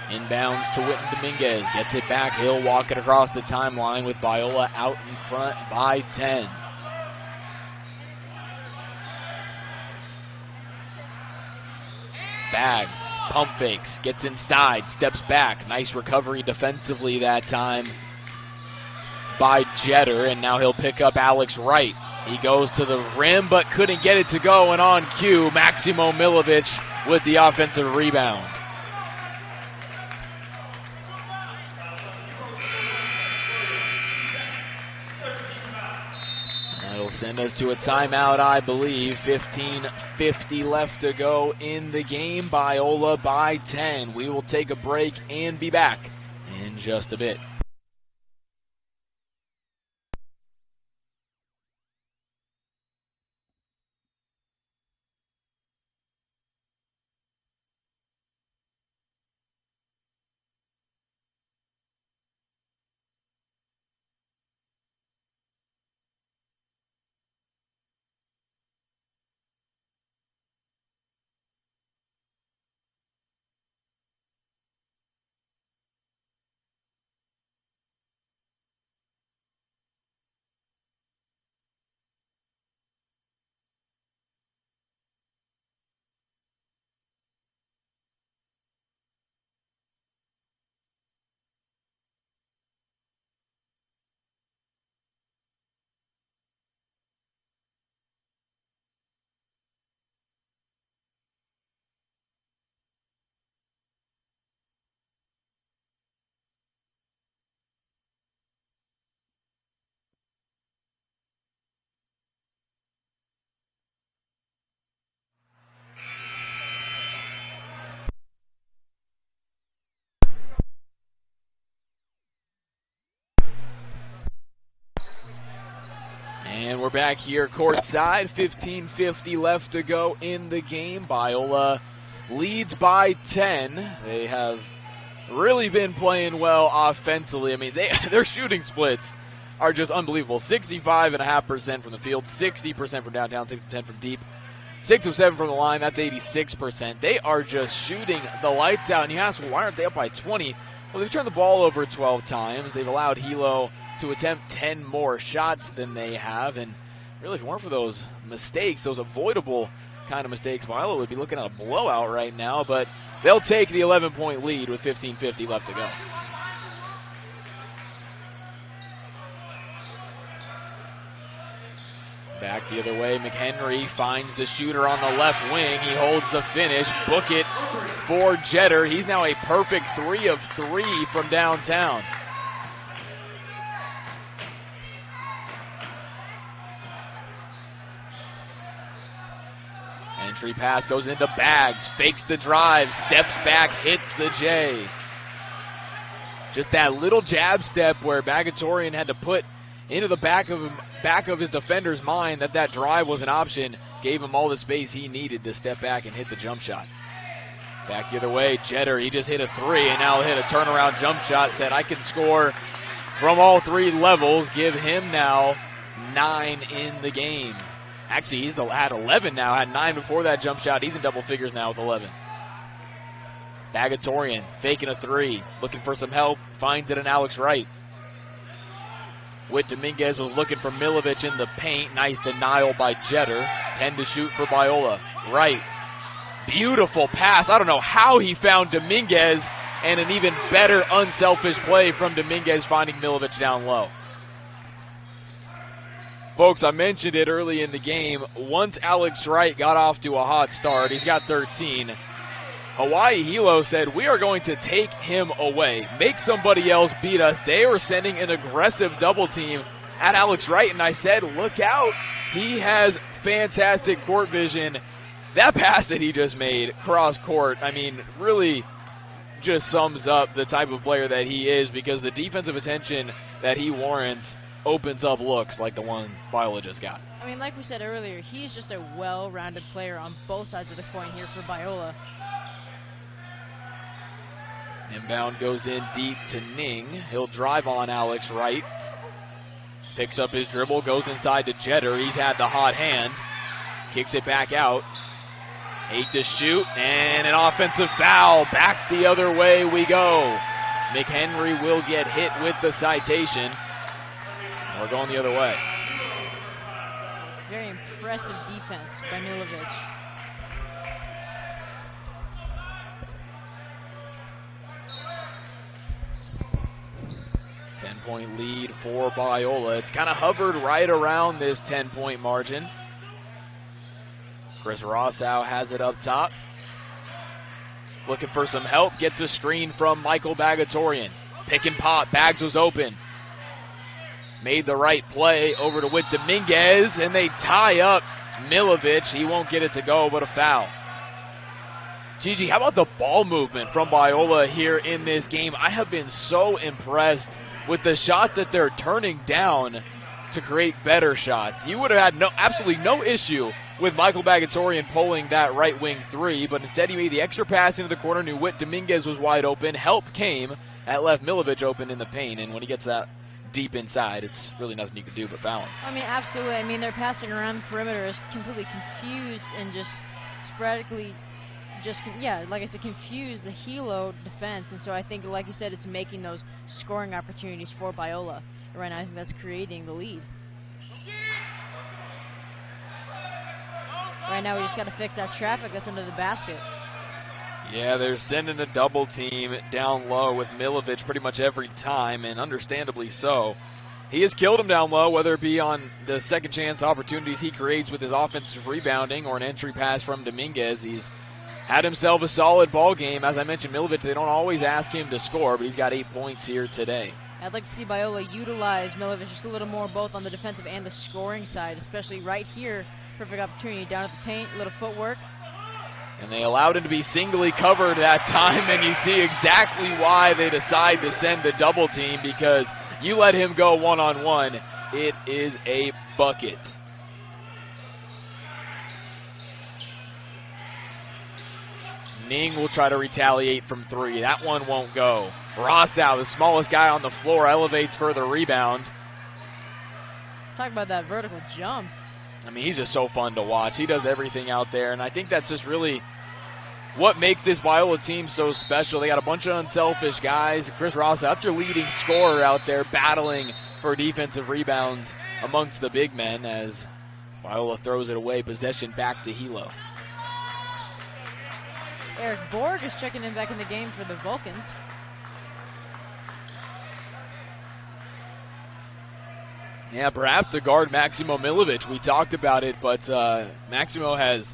inbounds to Witten Dominguez. Gets it back. He'll walk it across the timeline with Biola out in front by 10. Bags, pump fakes, gets inside, steps back. Nice recovery defensively that time by Jeter, and now he'll pick up Alex Wright. He goes to the rim, but couldn't get it to go, and on cue, Maximo Milovic with the offensive rebound. That'll send us to a timeout, I believe. 15:50 left to go in the game. Biola by 10. We will take a break and be back in just a bit. And we're back here courtside. 15:50 left to go in the game. Biola leads by 10. They have really been playing well offensively. I mean, their shooting splits are just unbelievable. 65.5% from the field, 60% from downtown, 60% from deep, 6 of 7 from the line. That's 86%. They are just shooting the lights out. And you ask, well, why aren't they up by 20? Well, they've turned the ball over 12 times. They've allowed Hilo to attempt 10 more shots than they have. And really, if it weren't for those mistakes, those avoidable kind of mistakes, Biola would be looking at a blowout right now. But they'll take the 11-point lead with 15:50 left to go. Back the other way, McHenry finds the shooter on the left wing. He holds the finish. Book it for Jeter. He's now a perfect 3 of 3 from downtown. Entry pass goes into Bags, fakes the drive, steps back, hits the J. Just that little jab step where Bagatorian had to put into the back of his defender's mind that drive was an option, gave him all the space he needed to step back and hit the jump shot. Back the other way, Jeter, he just hit a 3 and now hit a turnaround jump shot, said I can score from all 3 levels, give him now 9 in the game. Actually, he's at 11 now, had 9 before that jump shot. He's in double figures now with 11. Bagatorian faking a 3, looking for some help, finds it in Alex Wright. Whit Dominguez was looking for Milovic in the paint. Nice denial by Jeter. 10 to shoot for Biola. Wright, beautiful pass. I don't know how he found Dominguez, and an even better unselfish play from Dominguez finding Milovic down low. Folks, I mentioned it early in the game. Once Alex Wright got off to a hot start, he's got 13. Hawaii Hilo said, we are going to take him away, make somebody else beat us. They were sending an aggressive double team at Alex Wright, and I said, look out. He has fantastic court vision. That pass that he just made cross court, I mean, really just sums up the type of player that he is, because the defensive attention that he warrants opens up looks like the one Biola just got. I mean, like we said earlier, he's just a well-rounded player on both sides of the coin here for Biola. Inbound goes in deep to Ning. He'll drive on Alex Wright. Picks up his dribble, goes inside to Jeter. He's had the hot hand. Kicks it back out. 8 to shoot, and an offensive foul. Back the other way we go. McHenry will get hit with the citation. We're going the other way. Very impressive defense by Milovic. Point lead for Biola. It's kind of hovered right around this 10-point margin. Chris Rossow has it up top. Looking for some help. Gets a screen from Michael Bagatorian. Pick and pop. Bags was open. Made the right play over to Whit Dominguez, and they tie up Milovic. He won't get it to go, but a foul. Gigi, how about the ball movement from Biola here in this game? I have been so impressed with the shots that they're turning down to create better shots. You would have had absolutely no issue with Michael Bagatorian pulling that right wing three, but instead he made the extra pass into the corner, knew Whit Dominguez was wide open. Help came, that left Milovic open in the paint, and when he gets that deep inside, it's really nothing you can do but foul him. I mean, absolutely. I mean, they're passing around the perimeter is completely confused and just sporadically like I said, confuse the Hilo defense. And so I think, like you said, it's making those scoring opportunities for Biola. Right now, I think that's creating the lead. Right now, we just got to fix that traffic that's under the basket. Yeah, they're sending a double team down low with Milovic pretty much every time, and understandably so. He has killed him down low, whether it be on the second chance opportunities he creates with his offensive rebounding or an entry pass from Dominguez. He's had himself a solid ball game. As I mentioned, Milovic, they don't always ask him to score, but he's got 8 points here today. I'd like to see Biola utilize Milovic just a little more, both on the defensive and the scoring side, especially right here. Perfect opportunity down at the paint, a little footwork. And they allowed him to be singly covered that time, and you see exactly why they decide to send the double team, because you let him go one-on-one, it is a bucket. Ning will try to retaliate from three. That one won't go. Rossow, the smallest guy on the floor, elevates for the rebound. Talk about that vertical jump. I mean, he's just so fun to watch. He does everything out there, and I think that's just really what makes this Biola team so special. They got a bunch of unselfish guys. Chris Rossow, that's your leading scorer out there, battling for defensive rebounds amongst the big men as Biola throws it away. Possession back to Hilo. Eric Borg is checking in back in the game for the Vulcans. Yeah, perhaps the guard Maximo Milovic. We talked about it, but Maximo has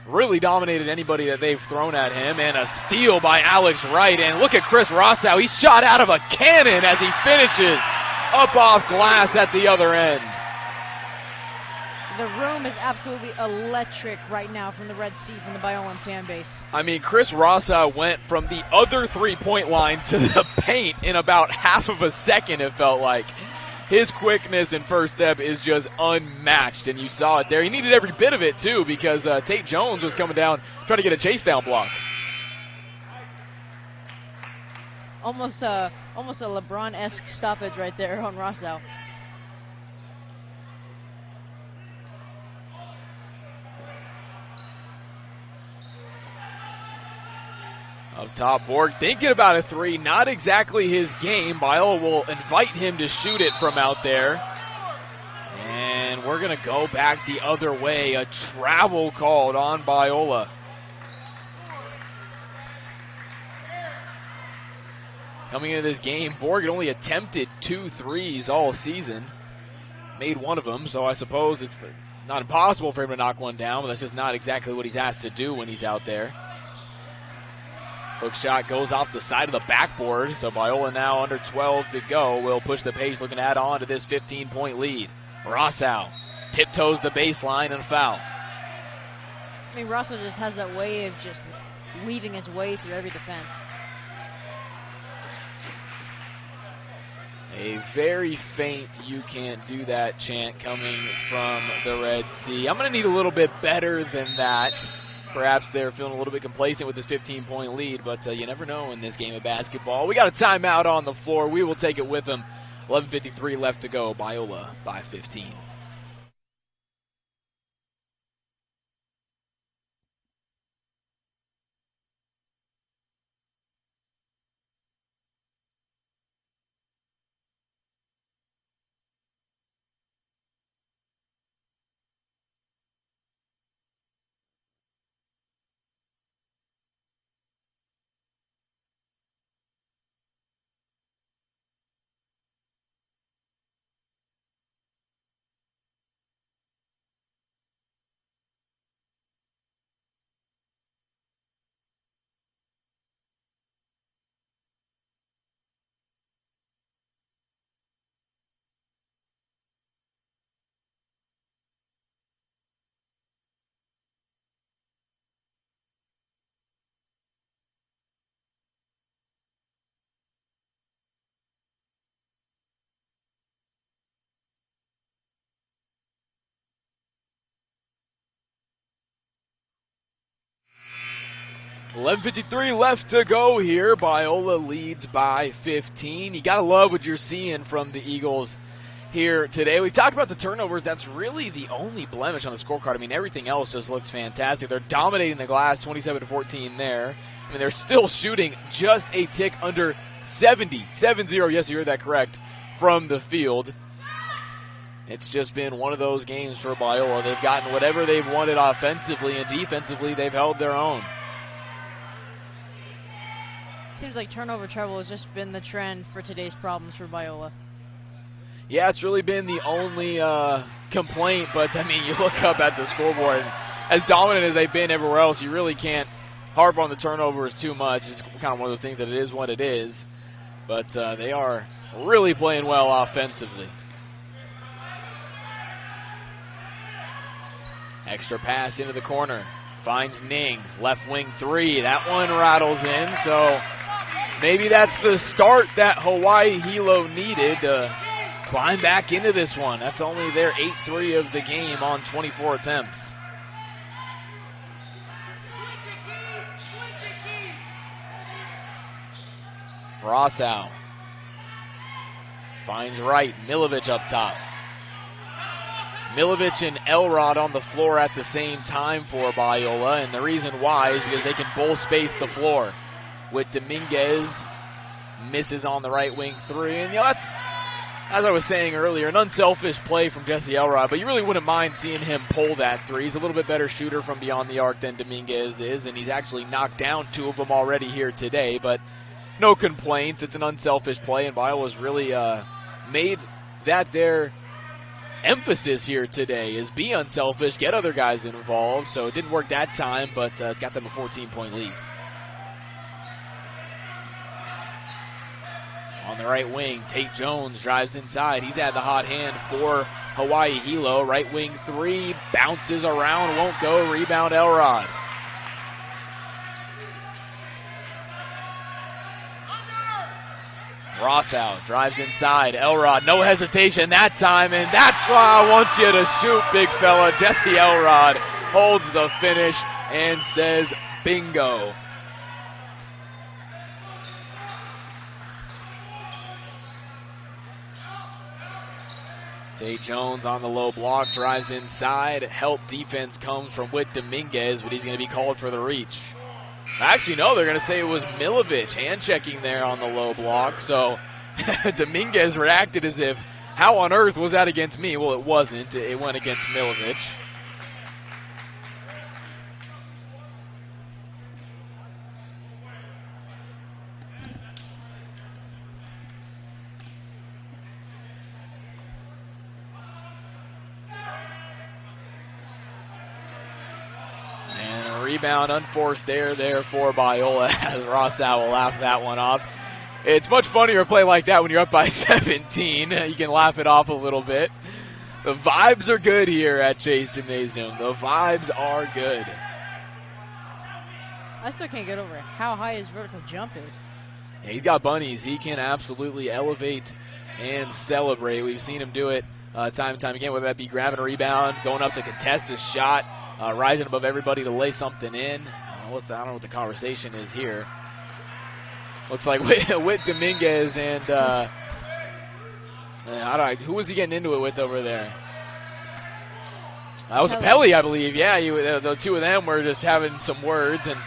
really dominated anybody that they've thrown at him. And a steal by Alex Wright. And look at Chris Rossow. He's shot out of a cannon as he finishes up off glass at the other end. The room is absolutely electric right now from the Red Sea, from the Biolan fan base. I mean, Chris Rossow went from the other three-point line to the paint in about half of a second, it felt like. His quickness and first step is just unmatched, and you saw it there. He needed every bit of it, too, because Tate Jones was coming down trying to get a chase-down block. Almost a LeBron-esque stoppage right there on Rossow. Up top, Borg thinking about a three. Not exactly his game. Biola will invite him to shoot it from out there. And we're going to go back the other way. A travel called on Biola. Coming into this game, Borg had only attempted 2 threes all season. Made one of them, so I suppose it's not impossible for him to knock one down, but that's just not exactly what he's asked to do when he's out there. Hook shot goes off the side of the backboard, so Biola now under 12 to go will push the pace, looking to add on to this 15-point lead. Rossau tiptoes the baseline and foul. I mean, Rossau just has that way of just weaving his way through every defense. A very faint "you can't do that" chant coming from the Red Sea. I'm going to need a little bit better than that. Perhaps they're feeling a little bit complacent with this 15-point lead, but you never know in this game of basketball. We got a timeout on the floor. We will take it with them. 11:53 left to go. Biola by 15. $11:53 left to go here. Biola leads by 15. You got to love what you're seeing from the Eagles here today. We talked about the turnovers. That's really the only blemish on the scorecard. I mean, everything else just looks fantastic. They're dominating the glass, 27-14 there. I mean, they're still shooting just a tick under 70, yes, you heard that correct, from the field. It's just been one of those games for Biola. They've gotten whatever they've wanted offensively, and defensively they've held their own. Seems like turnover trouble has just been the trend for today's problems for Biola. Yeah, it's really been the only complaint, but, I mean, you look up at the scoreboard, and as dominant as they've been everywhere else, you really can't harp on the turnovers too much. It's kind of one of those things that it is what it is, but they are really playing well offensively. Extra pass into the corner. Finds Ning. Left wing three. That one rattles in, so maybe that's the start that Hawaii Hilo needed to climb back into this one. That's only their 8th of the game on 24 attempts. Rossau finds Wright. Milovic up top. Milovic and Elrod on the floor at the same time for Biola, and the reason why is because they can both space the floor. With Dominguez, misses on the right wing three, and that's, as I was saying earlier, an unselfish play from Jesse Elrod, but you really wouldn't mind seeing him pull that three. He's a little bit better shooter from beyond the arc than Dominguez is, and he's actually knocked down 2 of them already here today, but no complaints. It's an unselfish play, and Biola's really made that their emphasis here today is be unselfish, get other guys involved. So it didn't work that time, but it's got them a 14-point lead. On the right wing, Tate Jones drives inside. He's had the hot hand for Hawaii Hilo. Right wing three, bounces around, won't go. Rebound Elrod. Rossau drives inside. Elrod, no hesitation that time, and that's why I want you to shoot, big fella. Jesse Elrod holds the finish and says bingo. Tate Jones on the low block, drives inside. Help defense comes from Whit Dominguez, but he's going to be called for the reach. Actually, no, they're going to say it was Milovic hand-checking there on the low block. So Dominguez reacted as if, how on earth was that against me? Well, it wasn't. It went against Milovic. Rebound, unforced error there for Biola. Rossow will laugh that one off. It's much funnier to play like that when you're up by 17. You can laugh it off a little bit. The vibes are good here at Chase Gymnasium. The vibes are good. I still can't get over how high his vertical jump is. Yeah, he's got bunnies. He can absolutely elevate and celebrate. We've seen him do it time and time again, whether that be grabbing a rebound, going up to contest a shot, rising above everybody to lay something in. I don't know what the conversation is here. Looks like Whit Dominguez and who was he getting into it with over there? That was Apelli, I believe. Yeah, the two of them were just having some words, and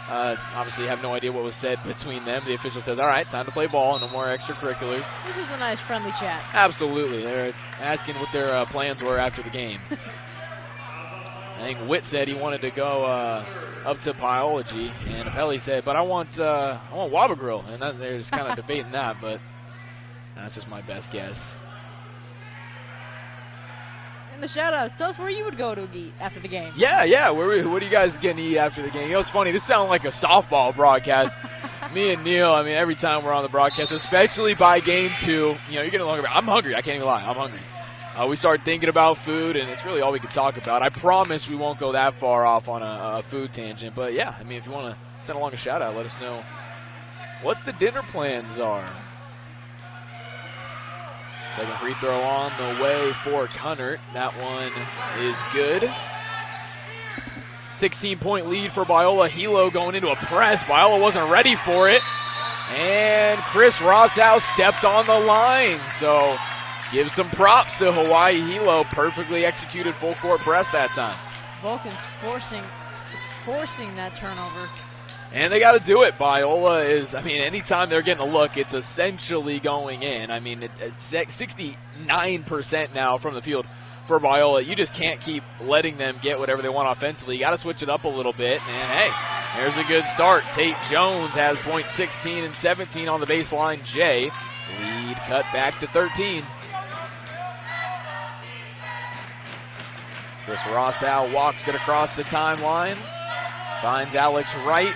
obviously have no idea what was said between them. The official says, all right, time to play ball, no more extracurriculars. This is a nice friendly chat. Absolutely. They're asking what their plans were after the game. I think Whit said he wanted to go up to biology, and Apelli said, but I want Waba Grill. And they're just kind of debating that, but that's just my best guess. In the shout-outs, tell us where you would go to eat after the game. Yeah. What are you guys getting to eat after the game? You know, it's funny. This sounds like a softball broadcast. Me and Neil, I mean, every time we're on the broadcast, especially by game 2, you're getting longer. I'm hungry. I can't even lie. I'm hungry. We start thinking about food, and it's really all we can talk about. I promise we won't go that far off on a food tangent. But, yeah, I mean, if you want to send along a shout-out, let us know what the dinner plans are. Second free throw on the way for Cunnert. That one is good. 16-point lead for Biola. Hilo going into a press. Biola wasn't ready for it. And Chris Rossow stepped on the line. So give some props to Hawaii Hilo. Perfectly executed full court press that time. Vulcan's forcing that turnover. And they got to do it. Biola is, anytime they're getting a look, it's essentially going in. It's 69% now from the field for Biola. You just can't keep letting them get whatever they want offensively. You got to switch it up a little bit. And, hey, there's a good start. Tate Jones has points 16 and 17 on the baseline. Jay, lead cut back to 13. Chris Rossow walks it across the timeline. Finds Alex Wright,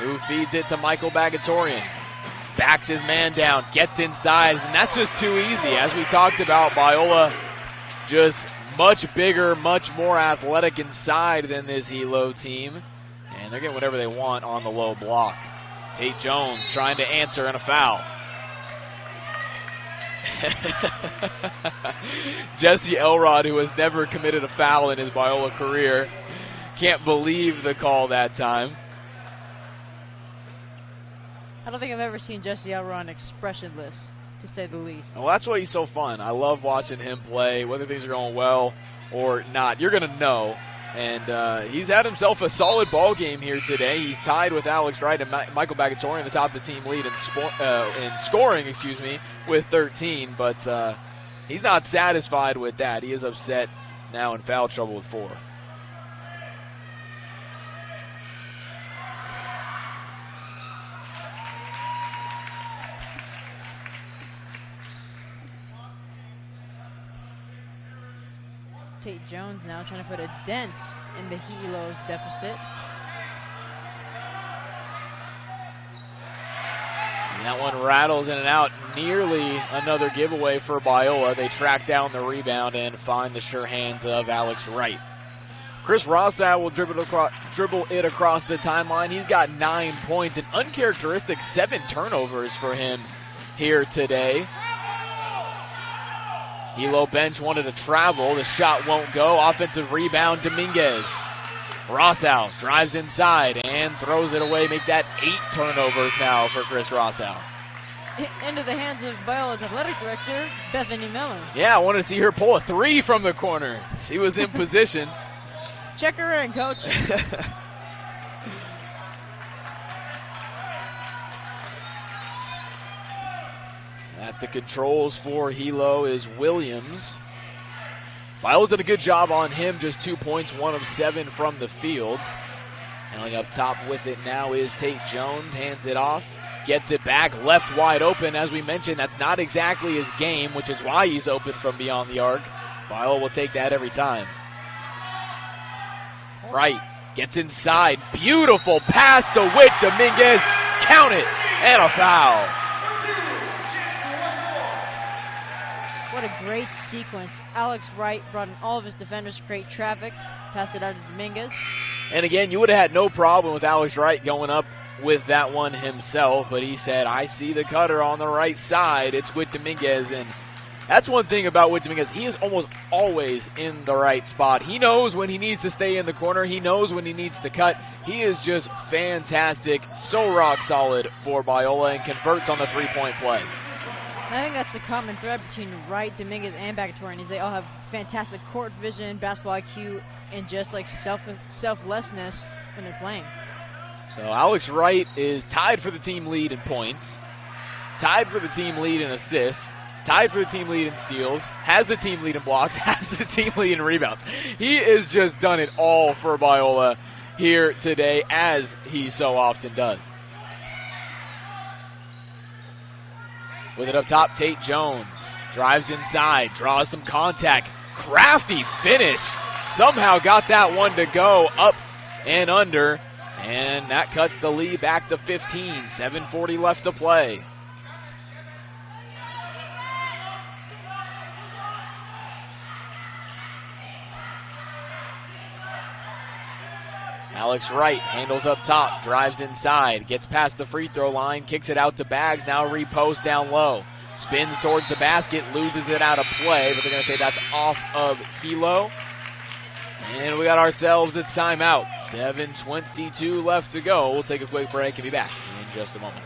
who feeds it to Michael Bagatorian. Backs his man down, gets inside, and that's just too easy. As we talked about, Biola just much bigger, much more athletic inside than this Hilo team. And they're getting whatever they want on the low block. Tate Jones trying to answer and a foul. Jesse Elrod, who has never committed a foul in his Biola career, can't believe the call that time. I don't think I've ever seen Jesse Elrod expressionless, to say the least. Well, that's why he's so fun. I love watching him play, whether things are going well or not. You're going to know. And he's had himself a solid ball game here today. He's tied with Alex Wright and Michael Bagatorian, the top of the team lead in scoring, with 13. But he's not satisfied with that. He is upset now in foul trouble with 4. Tate Jones now trying to put a dent in the Hilo's deficit. And that one rattles in and out. Nearly another giveaway for Biola. They track down the rebound and find the sure hands of Alex Wright. Chris Rossow will dribble it across the timeline. He's got 9 points, an uncharacteristic 7 turnovers for him here today. Hilo bench wanted to travel. The shot won't go. Offensive rebound, Dominguez. Rossow drives inside and throws it away. Make that 8 turnovers now for Chris Rossow. Into the hands of Biola's athletic director, Bethany Miller. Yeah, I wanted to see her pull a 3 from the corner. She was in position. Check her in, coach. At the controls for Hilo is Williams. Biola's did a good job on him, just 2 points, 1 of 7 from the field. Handling up top with it now is Tate Jones, hands it off, gets it back, left wide open. As we mentioned, that's not exactly his game, which is why he's open from beyond the arc. Biola will take that every time. Right, Gets inside. Beautiful pass to Whit Dominguez. Count it. And a foul. What a great sequence. Alex Wright brought in all of his defenders to create traffic. Passed it out to Dominguez. And again, you would have had no problem with Alex Wright going up with that one himself, but he said, I see the cutter on the right side. It's Whit Dominguez, and that's one thing about Whit Dominguez. He is almost always in the right spot. He knows when he needs to stay in the corner. He knows when he needs to cut. He is just fantastic, so rock solid for Biola, and converts on the three-point play. I think that's the common thread between Wright, Dominguez, and Bagatorian is they all have fantastic court vision, basketball IQ, and just like selflessness when they're playing. So Alex Wright is tied for the team lead in points, tied for the team lead in assists, tied for the team lead in steals, has the team lead in blocks, has the team lead in rebounds. He has just done it all for Biola here today, as he so often does. With it up top, Tate Jones drives inside, draws some contact. Crafty finish. Somehow got that one to go up and under. And that cuts the lead back to 15. 7:40 left to play. Alex Wright handles up top, drives inside, gets past the free throw line, kicks it out to Bags, now repost down low. Spins towards the basket, loses it out of play, but they're going to say that's off of Hilo. And we got ourselves a timeout. 7:22 left to go. We'll take a quick break and be back in just a moment.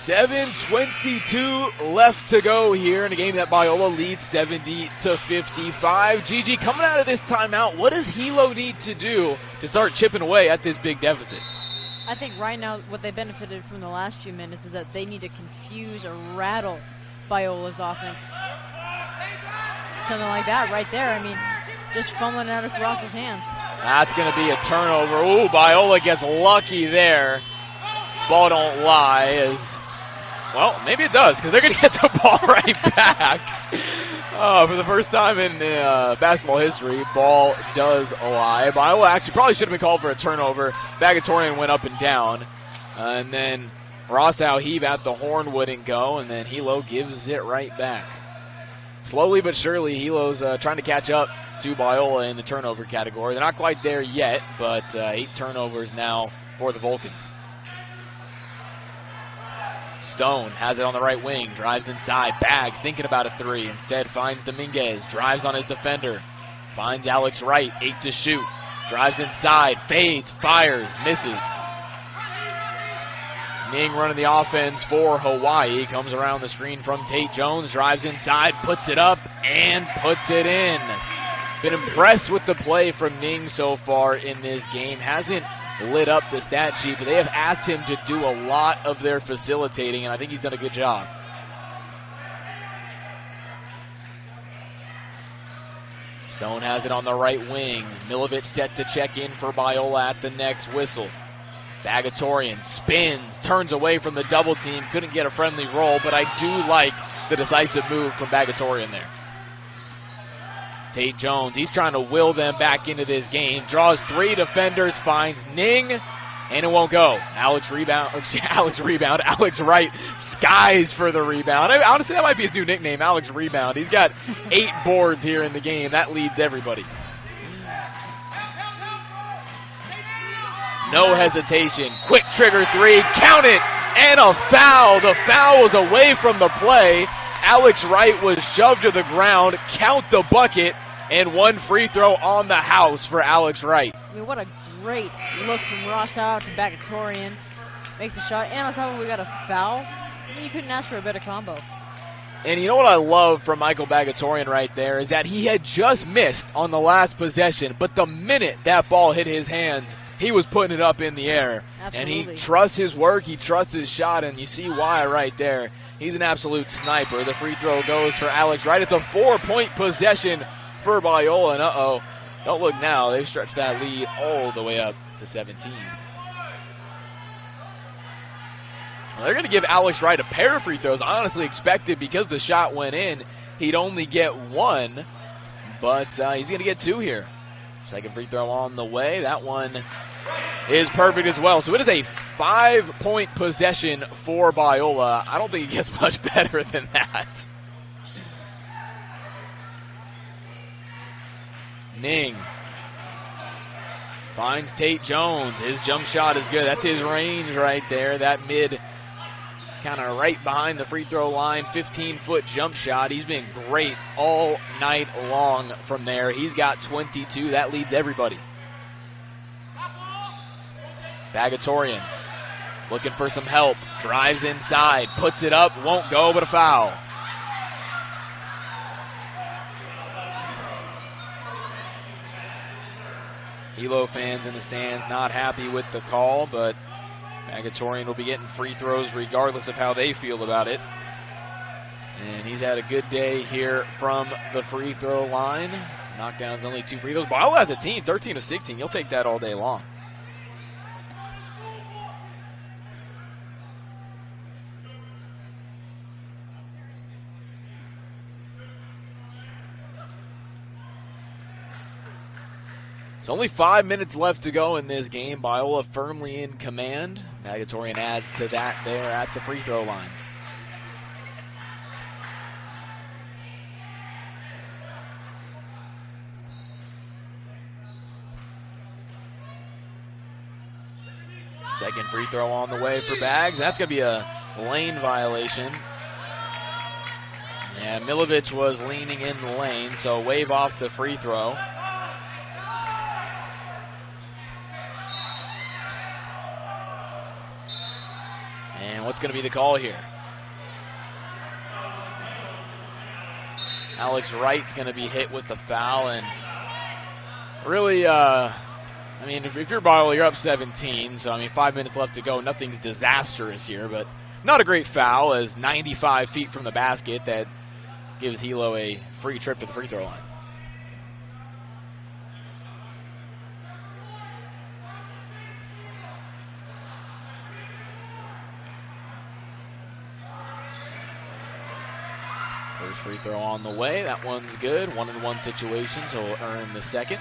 $7:22 left to go here in a game that Biola leads 70-55. Gigi, coming out of this timeout, what does Hilo need to do to start chipping away at this big deficit? I think right now what they benefited from the last few minutes is that they need to confuse or rattle Biola's offense. Something like that right there. I mean, just fumbling out of Ross's hands. That's going to be a turnover. Ooh, Biola gets lucky there. Ball don't lie as... Well, maybe it does, because they're going to get the ball right back. For the first time in basketball history, ball does lie. Biola actually probably should have been called for a turnover. Bagatorian went up and down. And then Rossau heave at the horn wouldn't go, and then Hilo gives it right back. Slowly but surely, Hilo's trying to catch up to Biola in the turnover category. They're not quite there yet, but 8 turnovers now for the Vulcans. Stone has it on the right wing, drives inside, Bags thinking about a three, instead finds Dominguez, drives on his defender, finds Alex Wright, 8 to shoot, drives inside, fades, fires, misses. Ning running the offense for Hawaii, comes around the screen from Tate Jones, drives inside, puts it up, and puts it in. Been impressed with the play from Ning so far in this game, hasn't lit up the stat sheet, but they have asked him to do a lot of their facilitating, and I think he's done a good job. Stone has it on the right wing. Milovic set to check in for Biola at the next whistle. Bagatorian spins, turns away from the double team, couldn't get a friendly roll, but I do like the decisive move from Bagatorian there. Tate Jones, he's trying to will them back into this game. Draws 3 defenders, finds Ning, And it won't go. Alex Wright skies for the rebound. Honestly, that might be his new nickname, Alex Rebound. He's got 8 boards here in the game. That leads everybody. No hesitation. Quick trigger 3. Count it. And a foul. The foul was away from the play. Alex Wright was shoved to the ground. Count the bucket. And 1 free throw on the house for Alex Wright. I mean, what a great look from Ross out to Bagatorian. Makes a shot, and on top of it, we got a foul. I mean, you couldn't ask for a better combo. And you know what I love from Michael Bagatorian right there is that he had just missed on the last possession, but the minute that ball hit his hands, he was putting it up in the air. Absolutely. And he trusts his work, he trusts his shot, and you see why right there. He's an absolute sniper. The free throw goes for Alex Wright. It's a 4-point possession for Biola, and uh-oh. Don't look now. They've stretched that lead all the way up to 17. Well, they're going to give Alex Wright a pair of free throws. I honestly expected because the shot went in, he'd only get 1. But he's going to get 2 here. Second free throw on the way. That one is perfect as well. So it is a 5-point possession for Biola. I don't think it gets much better than that. Ning finds Tate Jones. His jump shot is good. That's his range right there. That mid kind of right behind the free throw line, 15-foot jump shot. He's been great all night long from there. He's got 22. That leads everybody. Bagatorian looking for some help. Drives inside. Puts it up. Won't go, but a foul. Hilo fans in the stands not happy with the call, but Bagatorian will be getting free throws regardless of how they feel about it. And he's had a good day here from the free throw line. Knockdowns only 2 free throws. Biola as a team, 13 of 16. You'll take that all day long. It's only 5 minutes left to go in this game. Biola firmly in command. Bagatorian adds to that there at the free throw line. Second free throw on the way for Bags. That's going to be a lane violation. Yeah, Milovic was leaning in the lane, so wave off the free throw. And what's going to be the call here? Alex Wright's going to be hit with the foul, and really, I mean, if you're Biola, you're up 17, so, 5 minutes left to go. Nothing's disastrous here, but not a great foul as 95 feet from the basket that gives Hilo a free trip to the free throw line. First free throw on the way. That one's good. 1-on-1 situation, so he'll earn the second.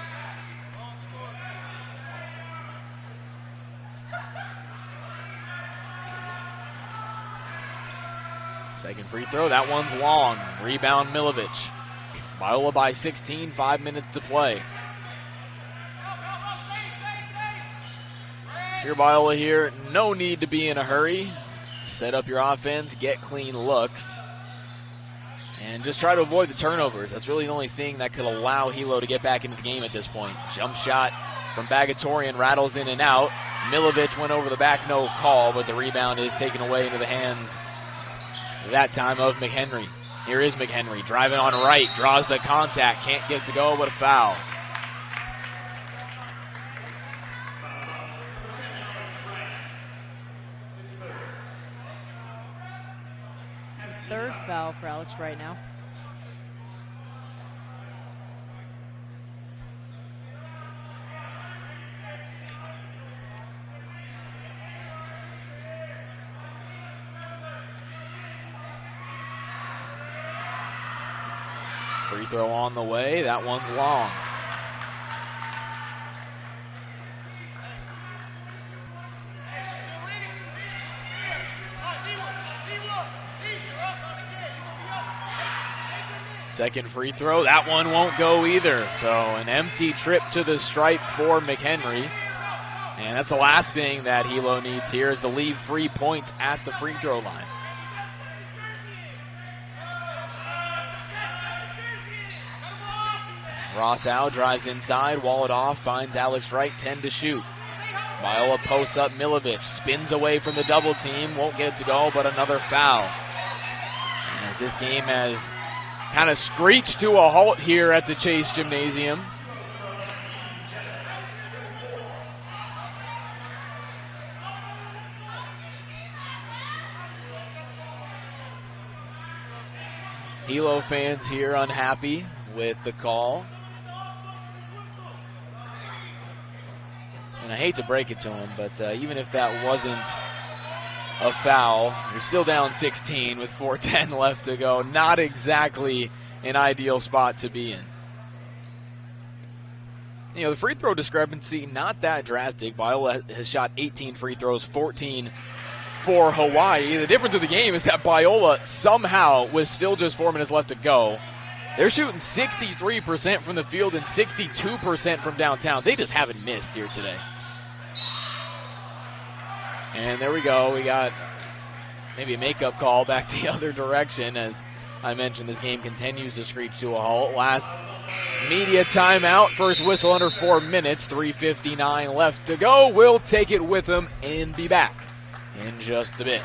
Second free throw. That one's long. Rebound Milovic. Biola by 16. 5 minutes to play. If you're Biola here, no need to be in a hurry. Set up your offense. Get clean looks. And just try to avoid the turnovers. That's really the only thing that could allow Hilo to get back into the game at this point. Jump shot from Bagatorian, rattles in and out. Milovic went over the back, no call, but the rebound is taken away into the hands, that time, of McHenry. Here is McHenry, driving on right, draws the contact, can't get to go, but a foul. Third foul for Alex Wright now. Free throw on the way. That one's long. Second free throw, that one won't go either. So an empty trip to the stripe for McHenry. And that's the last thing that Hilo needs here, is to leave free points at the free throw line. Rossau drives inside, wall it off, finds Alex Wright, 10 to shoot. Biola posts up Milovic, spins away from the double team, won't get it to go, but another foul. As this game has kind of screeched to a halt here at the Chase Gymnasium. Hilo fans here unhappy with the call. And I hate to break it to him, but even if that wasn't a foul, you're still down 16 with 4:10 left to go. Not exactly an ideal spot to be in. You know, the free throw discrepancy, not that drastic. Biola has shot 18 free throws, 14 for Hawaii. The difference of the game is that Biola somehow, with still just 4 minutes left to go, they're shooting 63% from the field and 62% from downtown. They just haven't missed here today. And there we go. We got maybe a makeup call back the other direction. As I mentioned, this game continues to screech to a halt. Last media timeout. First whistle under 4 minutes. 3:59 left to go. We'll take it with them and be back in just a bit.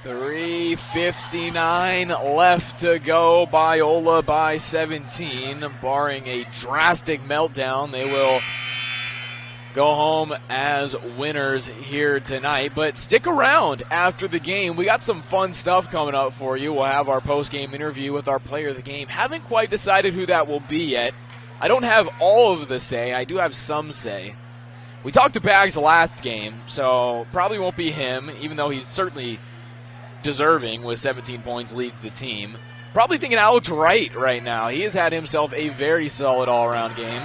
.359 left to go. Biola by 17. Barring a drastic meltdown, they will go home as winners here tonight. But stick around after the game. We got some fun stuff coming up for you. We'll have our post-game interview with our player of the game. Haven't quite decided who that will be yet. I don't have all of the say. I do have some say. We talked to Bags last game, so probably won't be him, even though he's certainly deserving with 17 points, leads the team. Probably thinking Alex Wright right now. He has had himself a very solid all-around game.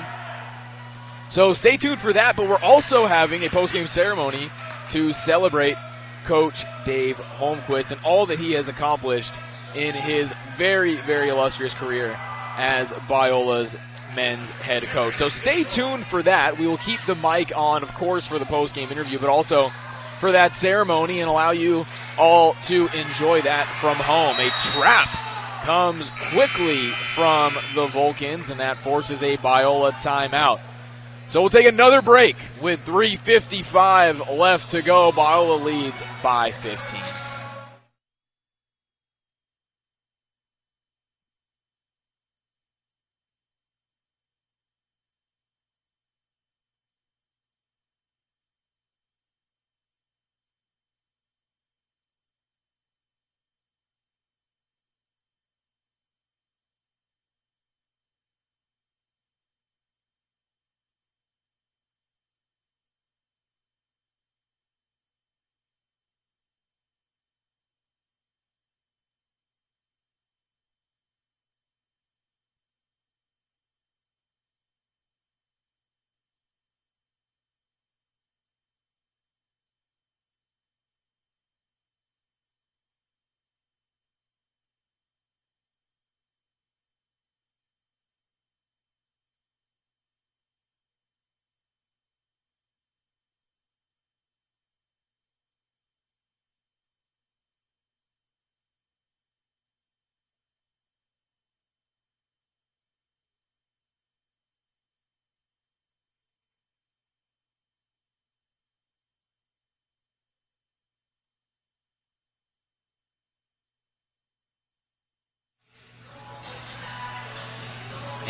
So stay tuned for that, but we're also having a post-game ceremony to celebrate Coach Dave Holmquist and all that he has accomplished in his very, very illustrious career as Biola's men's head coach. So stay tuned for that. We will keep the mic on, of course, for the post-game interview, but also for that ceremony and allow you all to enjoy that from home. A trap comes quickly from the Vulcans, and that forces a Biola timeout. So we'll take another break with 3:55 left to go. Biola leads by 15.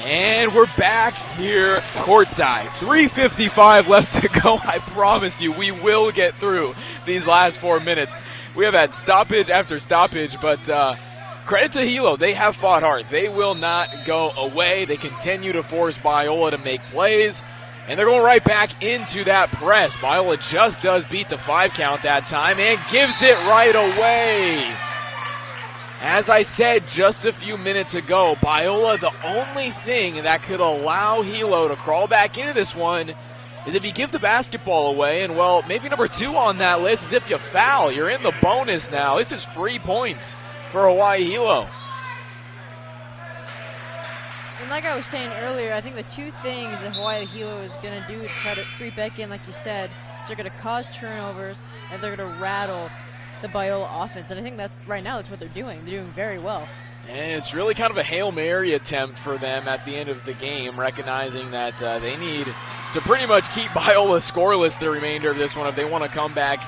And we're back here courtside. 3:55 left to go. I promise you, we will get through these last 4 minutes. We have had stoppage after stoppage, but credit to Hilo. They have fought hard. They will not go away. They continue to force Biola to make plays, and they're going right back into that press. Biola just does beat the 5 count that time and gives it right away. As I said just a few minutes ago, Biola, the only thing that could allow Hilo to crawl back into this one is if you give the basketball away. And, well, maybe number 2 on that list is if you foul. You're in the bonus now. This is free points for Hawaii Hilo. And like I was saying earlier, I think the 2 things that Hawaii Hilo is going to do to try to creep back in, like you said, is they're going to cause turnovers and they're going to rattle the Biola offense, and I think that right now that's what they're doing. They're doing very well. And it's really kind of a Hail Mary attempt for them at the end of the game, recognizing that they need to pretty much keep Biola scoreless the remainder of this one if they want to come back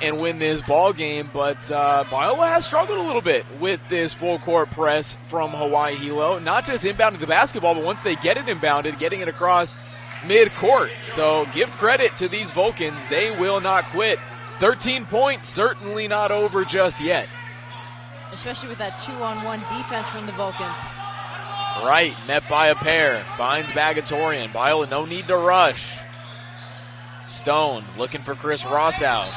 and win this ball game. But Biola has struggled a little bit with this full court press from Hawaii Hilo, not just inbounding the basketball, but once they get it inbounded, getting it across mid-court. So give credit to these Vulcans. They will not quit. 13 points, certainly not over just yet. Especially with that 2-on-1 defense from the Vulcans. Right, met by a pair. Finds Bagatorian. Biola, no need to rush. Stone looking for Chris Rossow.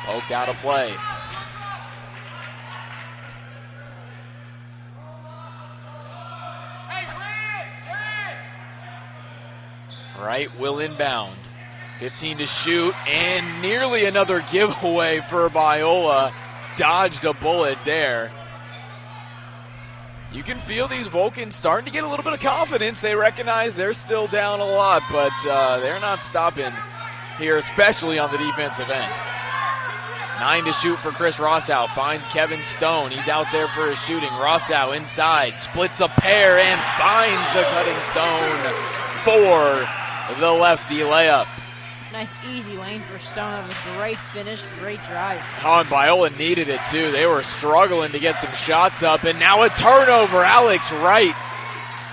Poked out of play. Right, will inbound. 15 to shoot, and nearly another giveaway for Biola. Dodged a bullet there. You can feel these Vulcans starting to get a little bit of confidence. They recognize they're still down a lot, but they're not stopping here, especially on the defensive end. 9 to shoot for Chris Rossow. Finds Kevin Stone. He's out there for his shooting. Rossow inside. Splits a pair and finds the cutting Stone for the lefty layup. Nice easy lane for Stone. A great finish, great drive. Oh, and Biola needed it too. They were struggling to get some shots up, and now a turnover. Alex Wright.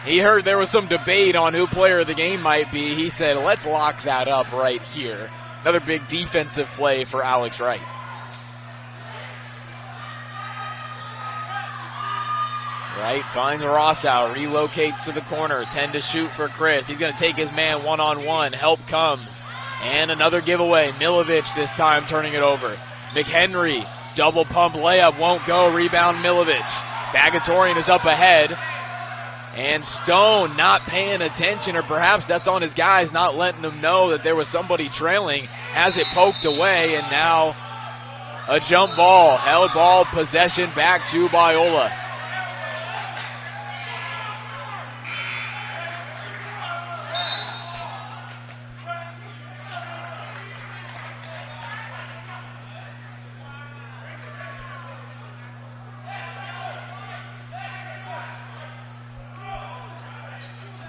He heard there was some debate on who player of the game might be. He said, let's lock that up right here. Another big defensive play for Alex Wright. Wright finds Rossow, relocates to the corner. 10 to shoot for Chris. He's going to take his man one-on-one. Help comes. And another giveaway. Milovic this time turning it over. McHenry, double pump layup, won't go. Rebound Milovic. Bagatorian is up ahead. And Stone not paying attention, or perhaps that's on his guys, not letting them know that there was somebody trailing. Has it poked away, and now a jump ball. Held ball possession back to Biola.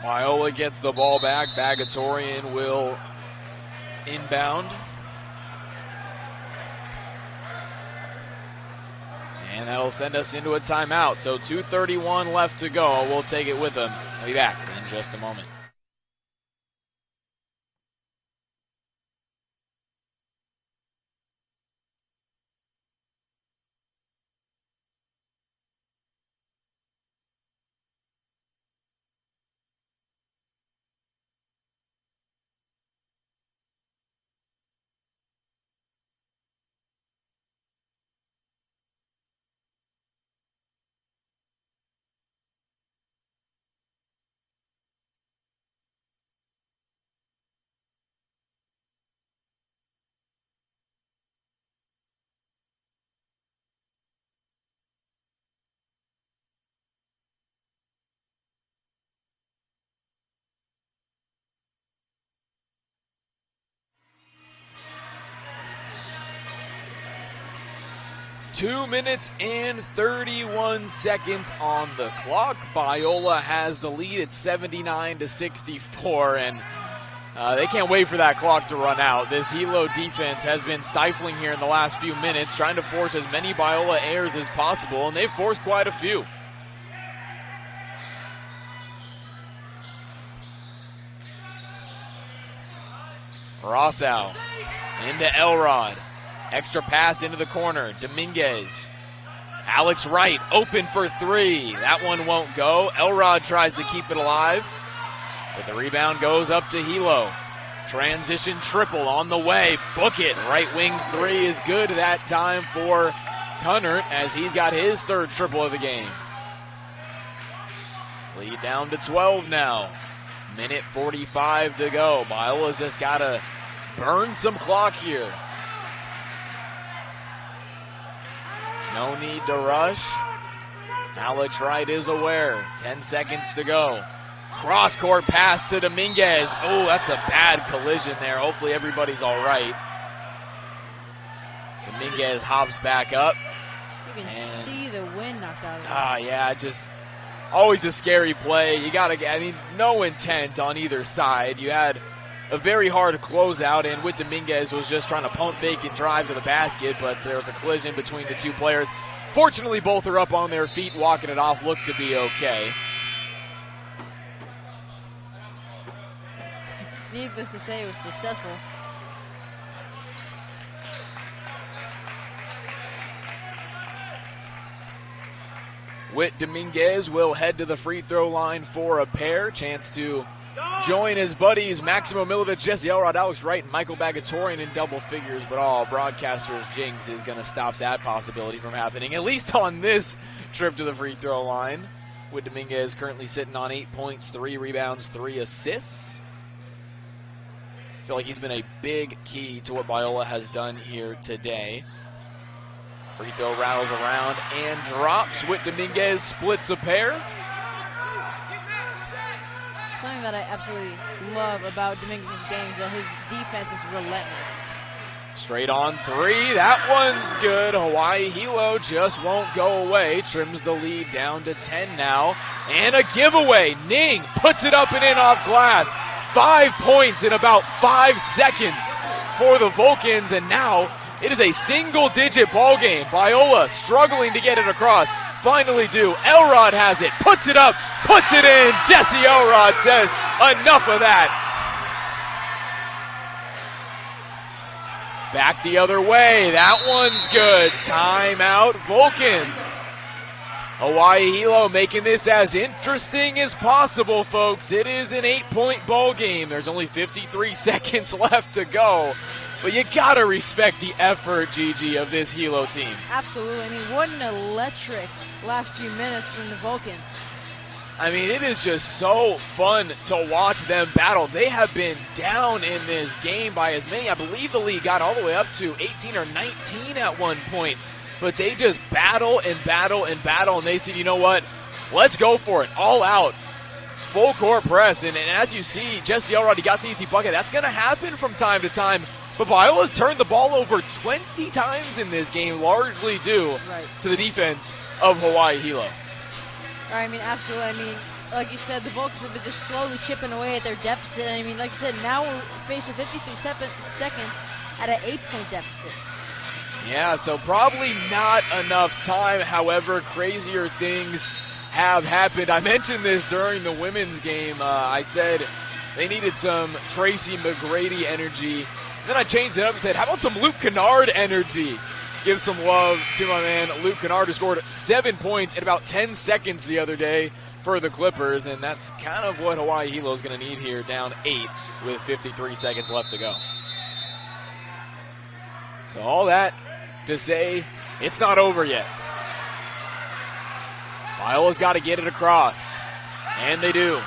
Biola gets the ball back. Bagatorian will inbound. And that'll send us into a timeout. So 2:31 left to go. We'll take it with them. We'll be back in just a moment. Two minutes and 31 seconds on the clock. Biola has the lead at 79-64, and they can't wait for that clock to run out. This Hilo defense has been stifling here in the last few minutes, trying to force as many Biola errors as possible, and they've forced quite a few. Rossow into Elrod. Extra pass into the corner. Dominguez. Alex Wright open for three. That one won't go. Elrod tries to keep it alive, but the rebound goes up to Hilo. Transition triple on the way. Book it. Right wing three is good that time for Kunnert as he's got his third triple of the game. Lead down to 12 now. Minute 45 to go. Biola's just got to burn some clock here. No need to rush. Alex Wright is aware. 10 seconds to go. Cross-court pass to Dominguez. Oh, that's a bad collision there. Hopefully everybody's all right. Dominguez hops back up. You can see the wind knocked out of it. Yeah, just always a scary play. You got to, no intent on either side. You had a very hard closeout, and with Dominguez was just trying to pump fake and drive to the basket, but there was a collision between the two players. Fortunately, both are up on their feet, walking it off, looked to be okay. Needless to say, it was successful. Whit Dominguez will head to the free throw line for a pair. Chance to join his buddies Maximo Milovic, Jesse Elrod, Alex Wright, and Michael Bagatorian in double figures, but all broadcasters' jinx is going to stop that possibility from happening, at least on this trip to the free throw line. Whit Dominguez currently sitting on 8 points, 3 rebounds, 3 assists. I feel like he's been a big key to what Biola has done here today. Free throw rattles around and drops. Whit Dominguez splits a pair. Something that I absolutely love about Dominguez's game is that his defense is relentless. Straight on three. That one's good. Hawaii Hilo just won't go away. Trims the lead down to 10 now. And a giveaway. Ning puts it up and in off glass. 5 points in about 5 seconds for the Vulcans, and now it is a single-digit ball game. Biola struggling to get it across. Finally do. Elrod has it, puts it up, puts it in. Jesse Elrod says, enough of that. Back the other way. That one's good. Timeout, Vulcans. Hawaii Hilo making this as interesting as possible, folks. It is an 8-point ball game. There's only 53 seconds left to go. But you got to respect the effort, Gigi, of this Hilo team. Absolutely. What an electric last few minutes from the Vulcans. It is just so fun to watch them battle. They have been down in this game by as many. I believe the lead got all the way up to 18 or 19 at one point. But they just battle and battle and battle, and they said, you know what, let's go for it, all out. Full court press, and as you see, Jesse Elrod, he got the easy bucket. That's going to happen from time to time. But Biola's turned the ball over 20 times in this game, largely due to the defense of Hawaii Hilo. Absolutely. Like you said, the Vulcans have been just slowly chipping away at their deficit. Like you said, now we're faced with 53 seconds at an 8-point deficit. Yeah, so probably not enough time. However, crazier things have happened. I mentioned this during the women's game. I said they needed some Tracy McGrady energy. Then I changed it up and said, how about some Luke Kennard energy? Give some love to my man Luke Kennard, who scored 7 points in about 10 seconds the other day for the Clippers, and that's kind of what Hawaii Hilo is going to need here, down 8 with 53 seconds left to go. So all that to say, it's not over yet. Biola's got to get it across, and they do.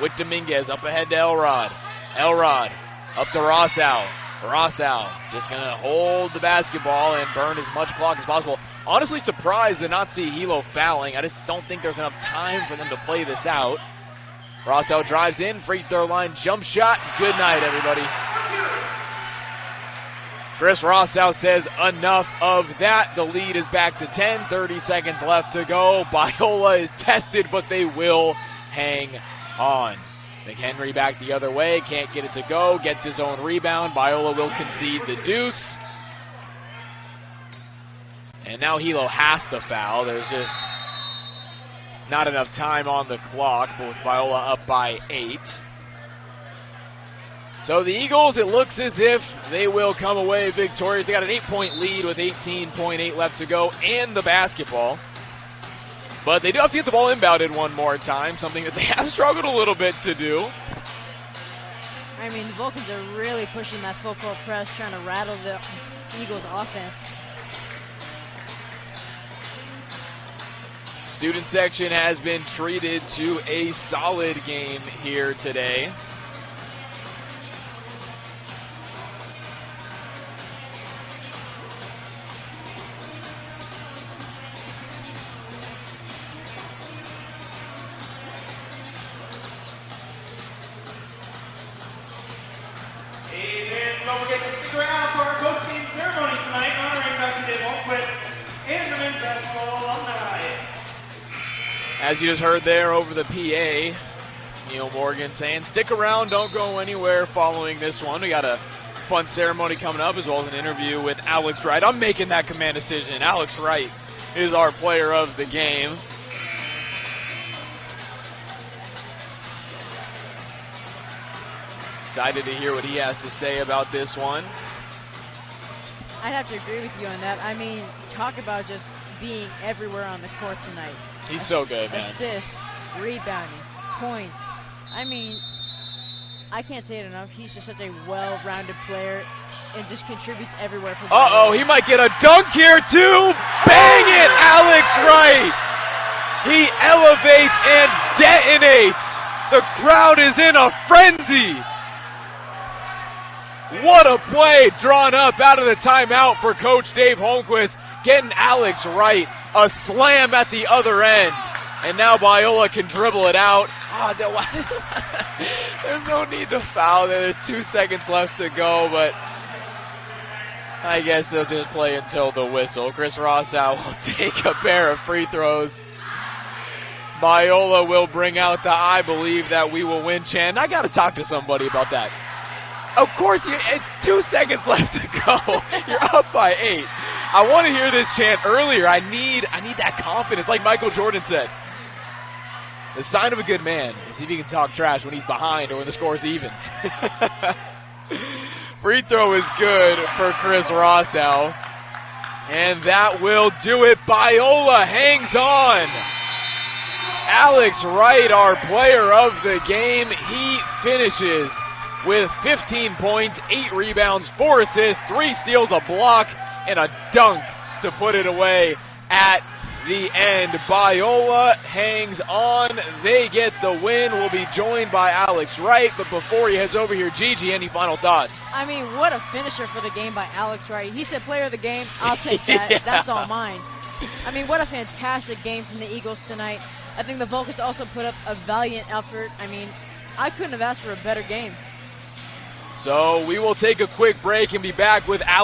With Dominguez up ahead to Elrod. Elrod up to Rossow. Rossow just going to hold the basketball and burn as much clock as possible. Honestly surprised to not see Hilo fouling. I just don't think there's enough time for them to play this out. Rossow drives in, free throw line, jump shot. Good night, everybody. Chris Rossow says enough of that. The lead is back to 10, 30 seconds left to go. Biola is tested, but they will hang on. McHenry back the other way, can't get it to go, gets his own rebound. Biola will concede the deuce. And now Hilo has to foul. There's just not enough time on the clock, but with Biola up by 8. So the Eagles, it looks as if they will come away victorious. They got an 8-point lead with 18.8 left to go and the basketball. But they do have to get the ball inbounded one more time, something that they have struggled a little bit to do. I mean, the Vulcans are really pushing that full court press, trying to rattle the Eagles' offense. Student section has been treated to a solid game here today. Don't forget to stick around for our post-game ceremony tonight, honoring Dr. Dave Holmquist and the men's basketball alumni. As you just heard there over the PA, Neil Morgan saying, stick around, don't go anywhere following this one. We got a fun ceremony coming up as well as an interview with Alex Wright. I'm making that command decision. Alex Wright is our player of the game. Excited to hear what he has to say about this one. I'd have to agree with you on that. I mean, talk about just being everywhere on the court tonight. He's so good, man. Assists, rebounding, points. I mean, I can't say it enough. He's just such a well-rounded player and just contributes everywhere. For Uh-oh, he might get a dunk here too. Bang it, Alex Wright. He elevates and detonates. The crowd is in a frenzy. What a play drawn up out of the timeout for Coach Dave Holmquist, getting Alex Wright a slam at the other end. And now Biola can dribble it out. Oh, there's no need to foul there. There's 2 seconds left to go, but I guess they'll just play until the whistle. Chris Rossow will take a pair of free throws. Biola will bring out the I believe that we will win chant. I got to talk to somebody about that. Of course, it's 2 seconds left to go. You're up by 8. I want to hear this chant earlier. I need that confidence, like Michael Jordan said. The sign of a good man is if he can talk trash when he's behind or when the score's even. Free throw is good for Chris Rossow. And that will do it. Biola hangs on. Alex Wright, our player of the game, he finishes with 15 points, 8 rebounds, 4 assists, 3 steals, a block, and a dunk to put it away at the end. Biola hangs on. They get the win. We'll be joined by Alex Wright. But before he heads over here, Gigi, any final thoughts? I mean, what a finisher for the game by Alex Wright. He said player of the game. I'll take that. Yeah. That's all mine. I mean, what a fantastic game from the Eagles tonight. I think the Vulcans also put up a valiant effort. I mean, I couldn't have asked for a better game. So we will take a quick break and be back with Alex.